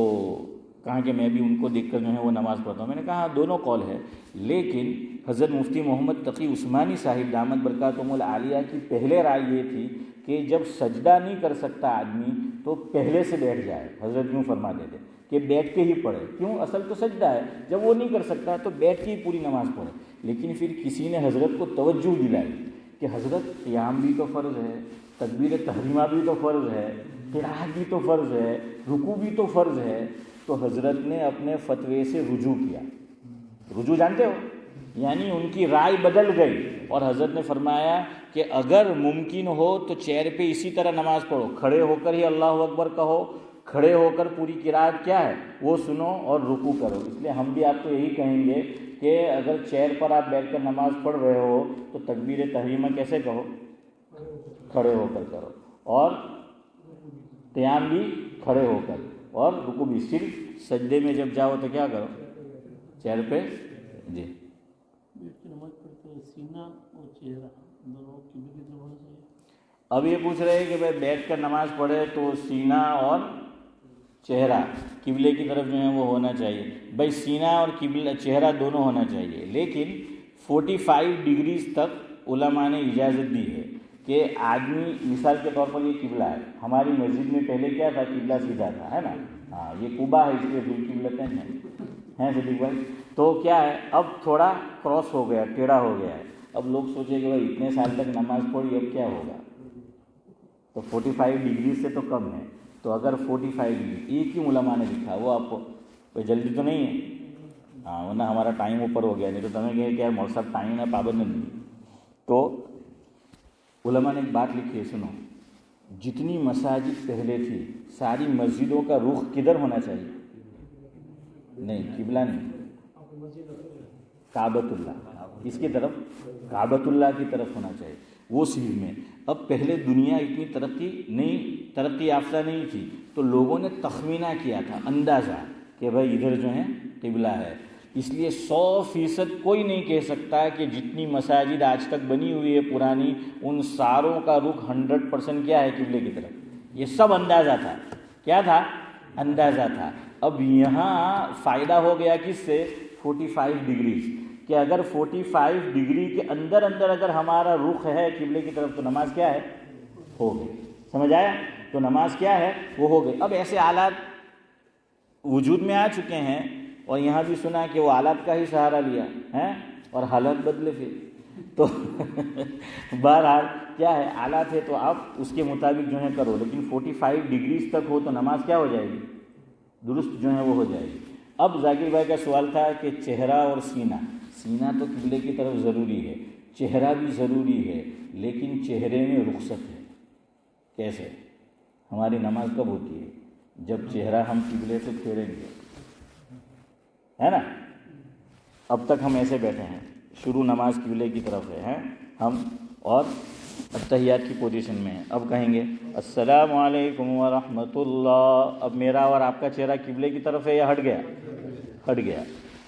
کہا کہ میں بھی ان کو دیکھ کر جو ہے وہ نماز پڑھتا ہوں. میں نے کہا دونوں قول ہے، لیکن حضرت مفتی محمد تقی عثمانی صاحب دامت برکاتہم العالیہ کی پہلے رائے یہ تھی کہ جب سجدہ نہیں کر سکتا آدمی تو پہلے سے بیٹھ جائے. حضرت یوں فرما دیتے کہ بیٹھ کے ہی پڑھے. کیوں؟ اصل تو سجدہ ہے. جب وہ نہیں کر سکتا تو بیٹھ کے ہی پوری نماز پڑھے. لیکن پھر کسی نے حضرت کو توجہ دلائی کہ حضرت قیام بھی تو فرض ہے، تکبیر تحریمہ بھی تو فرض ہے، قرات بھی تو فرض ہے، رکوع بھی تو فرض ہے. تو حضرت نے اپنے فتوے سے رجوع کیا. رجوع جانتے ہو؟ یعنی ان کی رائے بدل گئی اور حضرت نے فرمایا کہ اگر ممکن ہو تو چیئر پہ اسی طرح نماز پڑھو، کھڑے ہو کر ہی اللہ اکبر کہو، کھڑے ہو کر پوری قرات کیا ہے وہ سنو اور رکوع کرو. اس لیے ہم بھی آپ کو یہی کہیں گے کہ اگر چیئر پر آپ بیٹھ کر نماز پڑھ رہے ہو تو تکبیر تحریمہ کیسے کہو؟ کھڑے ہو کر کرو، اور قیام بھی کھڑے ہو کر، اور رکوع بھی. صرف سجدے میں جب جاؤ تو کیا کرو؟ چیئر پہ. جی نماز پڑھتے ہیں سینہ اور چہرہ دونوں قبلے کی طرف ہونا چاہیے. اب یہ پوچھ رہے ہیں کہ بھائی بیٹھ کر نماز پڑھے تو سینہ اور چہرہ قبلے کی طرف جو ہے وہ ہونا چاہیے. بھائی سینہ اور چہرہ دونوں ہونا چاہیے، لیکن 45 ڈگریز تک علماء نے اجازت دی ہے کہ آدمی، مثال کے طور پر یہ قبلہ ہے، ہماری مسجد میں پہلے کیا تھا؟ قبلہ سیدھا تھا، ہے نا. ہاں یہ قبا ہے، اس لیے ذوالقبلتین ہیں صدیق بھائی. تو کیا ہے اب تھوڑا کراس ہو گیا، ٹیڑھا ہو گیا ہے. اب لوگ سوچے کہ بھائی اتنے سال تک نماز پڑھی اب کیا ہوگا؟ تو 45 ڈگری سے تو کم ہے. تو اگر 45 ڈگری یہ کیوں علماء نے لکھا؟ وہ آپ کو کوئی جلدی تو نہیں ہے؟ ہاں ورنہ ہمارا ٹائم اوپر ہو گیا، نہیں تو تمہیں کہے کہ یار مول صاحب ٹائم نہ پابند نہیں. تو علماء نے ایک بات لکھی ہے، سنو. جتنی مساجد پہلے تھی ساری مسجدوں کا رخ کدھر ہونا چاہیے؟ نہیں قبلہ نہیں، کعبۃ اللہ، اس کی طرف، کعبۃ اللہ کی طرف ہونا چاہیے وہ سیدھ میں. اب پہلے دنیا اتنی ترقی یافتہ نہیں تھی، تو لوگوں نے تخمینہ کیا تھا، اندازہ کہ بھائی ادھر جو ہے قبلہ ہے. اس لیے 100% کوئی نہیں کہہ سکتا کہ جتنی مساجد آج تک بنی ہوئی ہے پرانی ان ساروں کا رخ 100% کیا ہے؟ قبلے کی طرف. یہ سب اندازہ تھا. کیا تھا؟ اندازہ تھا. اب یہاں فائدہ ہو گیا کس سے؟ 45 ڈگریز، کہ اگر 45 ڈگری کے اندر اگر ہمارا رخ ہے قبلے کی طرف تو نماز کیا ہے؟ ہو گئی. سمجھ آیا؟ تو نماز کیا ہے؟ وہ ہو گئی. اب ایسے آلات وجود میں آ چکے ہیں اور یہاں بھی سنا کہ وہ آلات کا ہی سہارا لیا ہے اور حالات بدلے پھر. تو بہرحال کیا ہے، آلات ہے تو آپ اس کے مطابق جو ہے کرو، لیکن 45 ڈگریز تک ہو تو نماز کیا ہو جائے گی؟ درست جو ہے وہ ہو جائے گی. اب ذاکر بھائی کا سوال تھا کہ چہرہ اور سینہ تو قبلے کی طرف ضروری ہے، چہرہ بھی ضروری ہے، لیکن چہرے میں رخصت ہے. کیسے؟ ہماری نماز کب ہوتی ہے؟ جب چہرہ ہم قبلے سے پھیریں گے، ہے نا. اب تک ہم ایسے بیٹھے ہیں، شروع نماز قبلے کی طرف ہے ہم، اور اب تحیات کی پوزیشن میں ہے. اب کہیں گے السلام علیکم ورحمۃ اللہ. اب میرا اور آپ کا چہرہ قبلے کی طرف ہے یا ہٹ گیا؟ ہٹ گیا.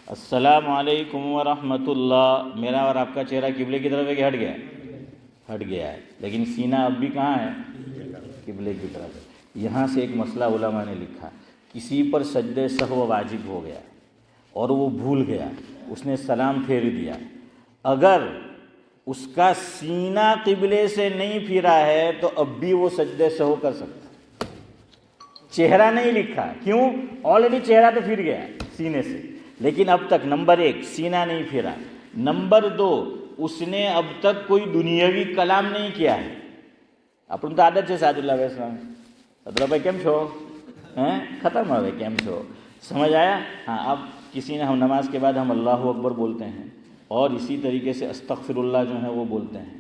السلام علیکم ورحمۃ اللہ. میرا اور آپ کا چہرہ قبلے کی طرف ہے کہ ہٹ گیا؟ ہٹ گیا ہے. لیکن سینہ اب بھی کہاں ہے؟ قبلے کی طرف ہے. یہاں سے ایک مسئلہ علماء نے لکھا، کسی پر سجدہ سہو واجب ہو گیا اور وہ بھول گیا، اس نے سلام پھیر دیا، اگر اس کا سینہ قبلے سے نہیں پھرا ہے تو اب بھی وہ سجدہ سہو کر سکتا. چہرہ نہیں لکھا، کیوں؟ آلریڈی چہرہ تو پھر گیا سینے سے، لیکن اب تک نمبر 1 سینہ نہیں پھرا، نمبر 2 اس نے اب تک کوئی دنیاوی کلام نہیں کیا ہے. اپن تو عادت ہے سعد اللہ علیہ السلام حضرت بھائی کیم چھو ختم ہو گئے کیم چھو، سمجھ آیا؟ ہاں. اب کسی نے ہم نماز کے بعد ہم اللہ اکبر بولتے ہیں اور اسی طریقے سے استغفر اللہ جو ہے وہ بولتے ہیں.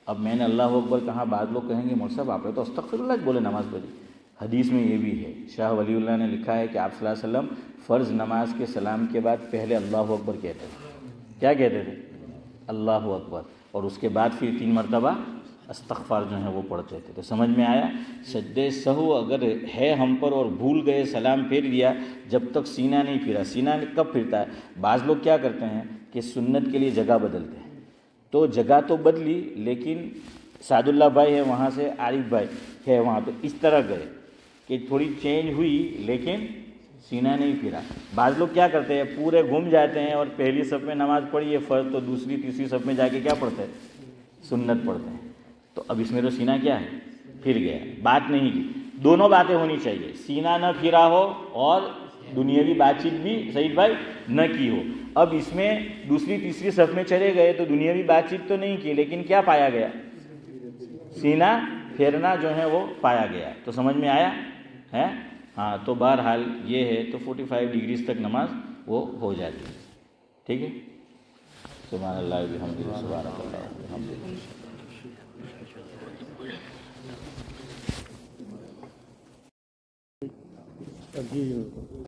اب میں نے اللہ اکبر کہا، بعض لوگ کہیں گے مول صاحب آپ نے تو استغفر اللہ بولے نماز پڑھی. حدیث میں یہ بھی ہے، شاہ ولی اللہ نے لکھا ہے کہ آپ صلی اللہ علیہ وسلم فرض نماز کے سلام کے بعد پہلے اللہ اکبر کہتے تھے. کیا کہتے تھے؟ اللہ اکبر. اور اس کے بعد پھر 3 مرتبہ استغفار جو ہے وہ پڑھتے تھے. تو سمجھ میں آیا؟ سجدہ سہو اگر ہے ہم پر اور بھول گئے سلام پھیر دیا، جب تک سینہ نہیں پھرا. سینہ کب پھرتا ہے؟ بعض لوگ کیا کرتے ہیں کہ سنت کے لیے جگہ بدلتے ہیں، تو جگہ تو بدلی لیکن سعد اللہ بھائی ہے وہاں سے عارف بھائی ہے وہاں، تو اس طرح گئے کہ تھوڑی چینج ہوئی لیکن سینہ نہیں پھرا. بعض لوگ کیا کرتے ہیں پورے گھوم جاتے ہیں اور پہلی صف میں نماز پڑھی ہے فرض، تو دوسری تیسری صف میں جا کے کیا پڑھتے ہیں؟ سنت پڑھتے ہیں. تو اب اس میں تو سینہ کیا ہے؟ پھر گیا. بات نہیں کی. دونوں باتیں ہونی چاہیے، سینہ نہ پھرا ہو اور دنیاوی بات چیت بھی سعید بھائی نہ کی ہو. اب اس میں دوسری تیسری صف میں چلے گئے تو دنیاوی بات چیت تو نہیں کی لیکن کیا پایا گیا؟ سینہ پھیرنا جو ہے وہ پایا گیا. تو سمجھ میں آیا ہے؟ ہاں. تو بہرحال یہ ہے، تو 45 ڈگریز تک نماز وہ ہو جاتی ہے. ٹھیک ہے. سبحان اللہ بحمدہ سبحان اللہ بحمدہ. جی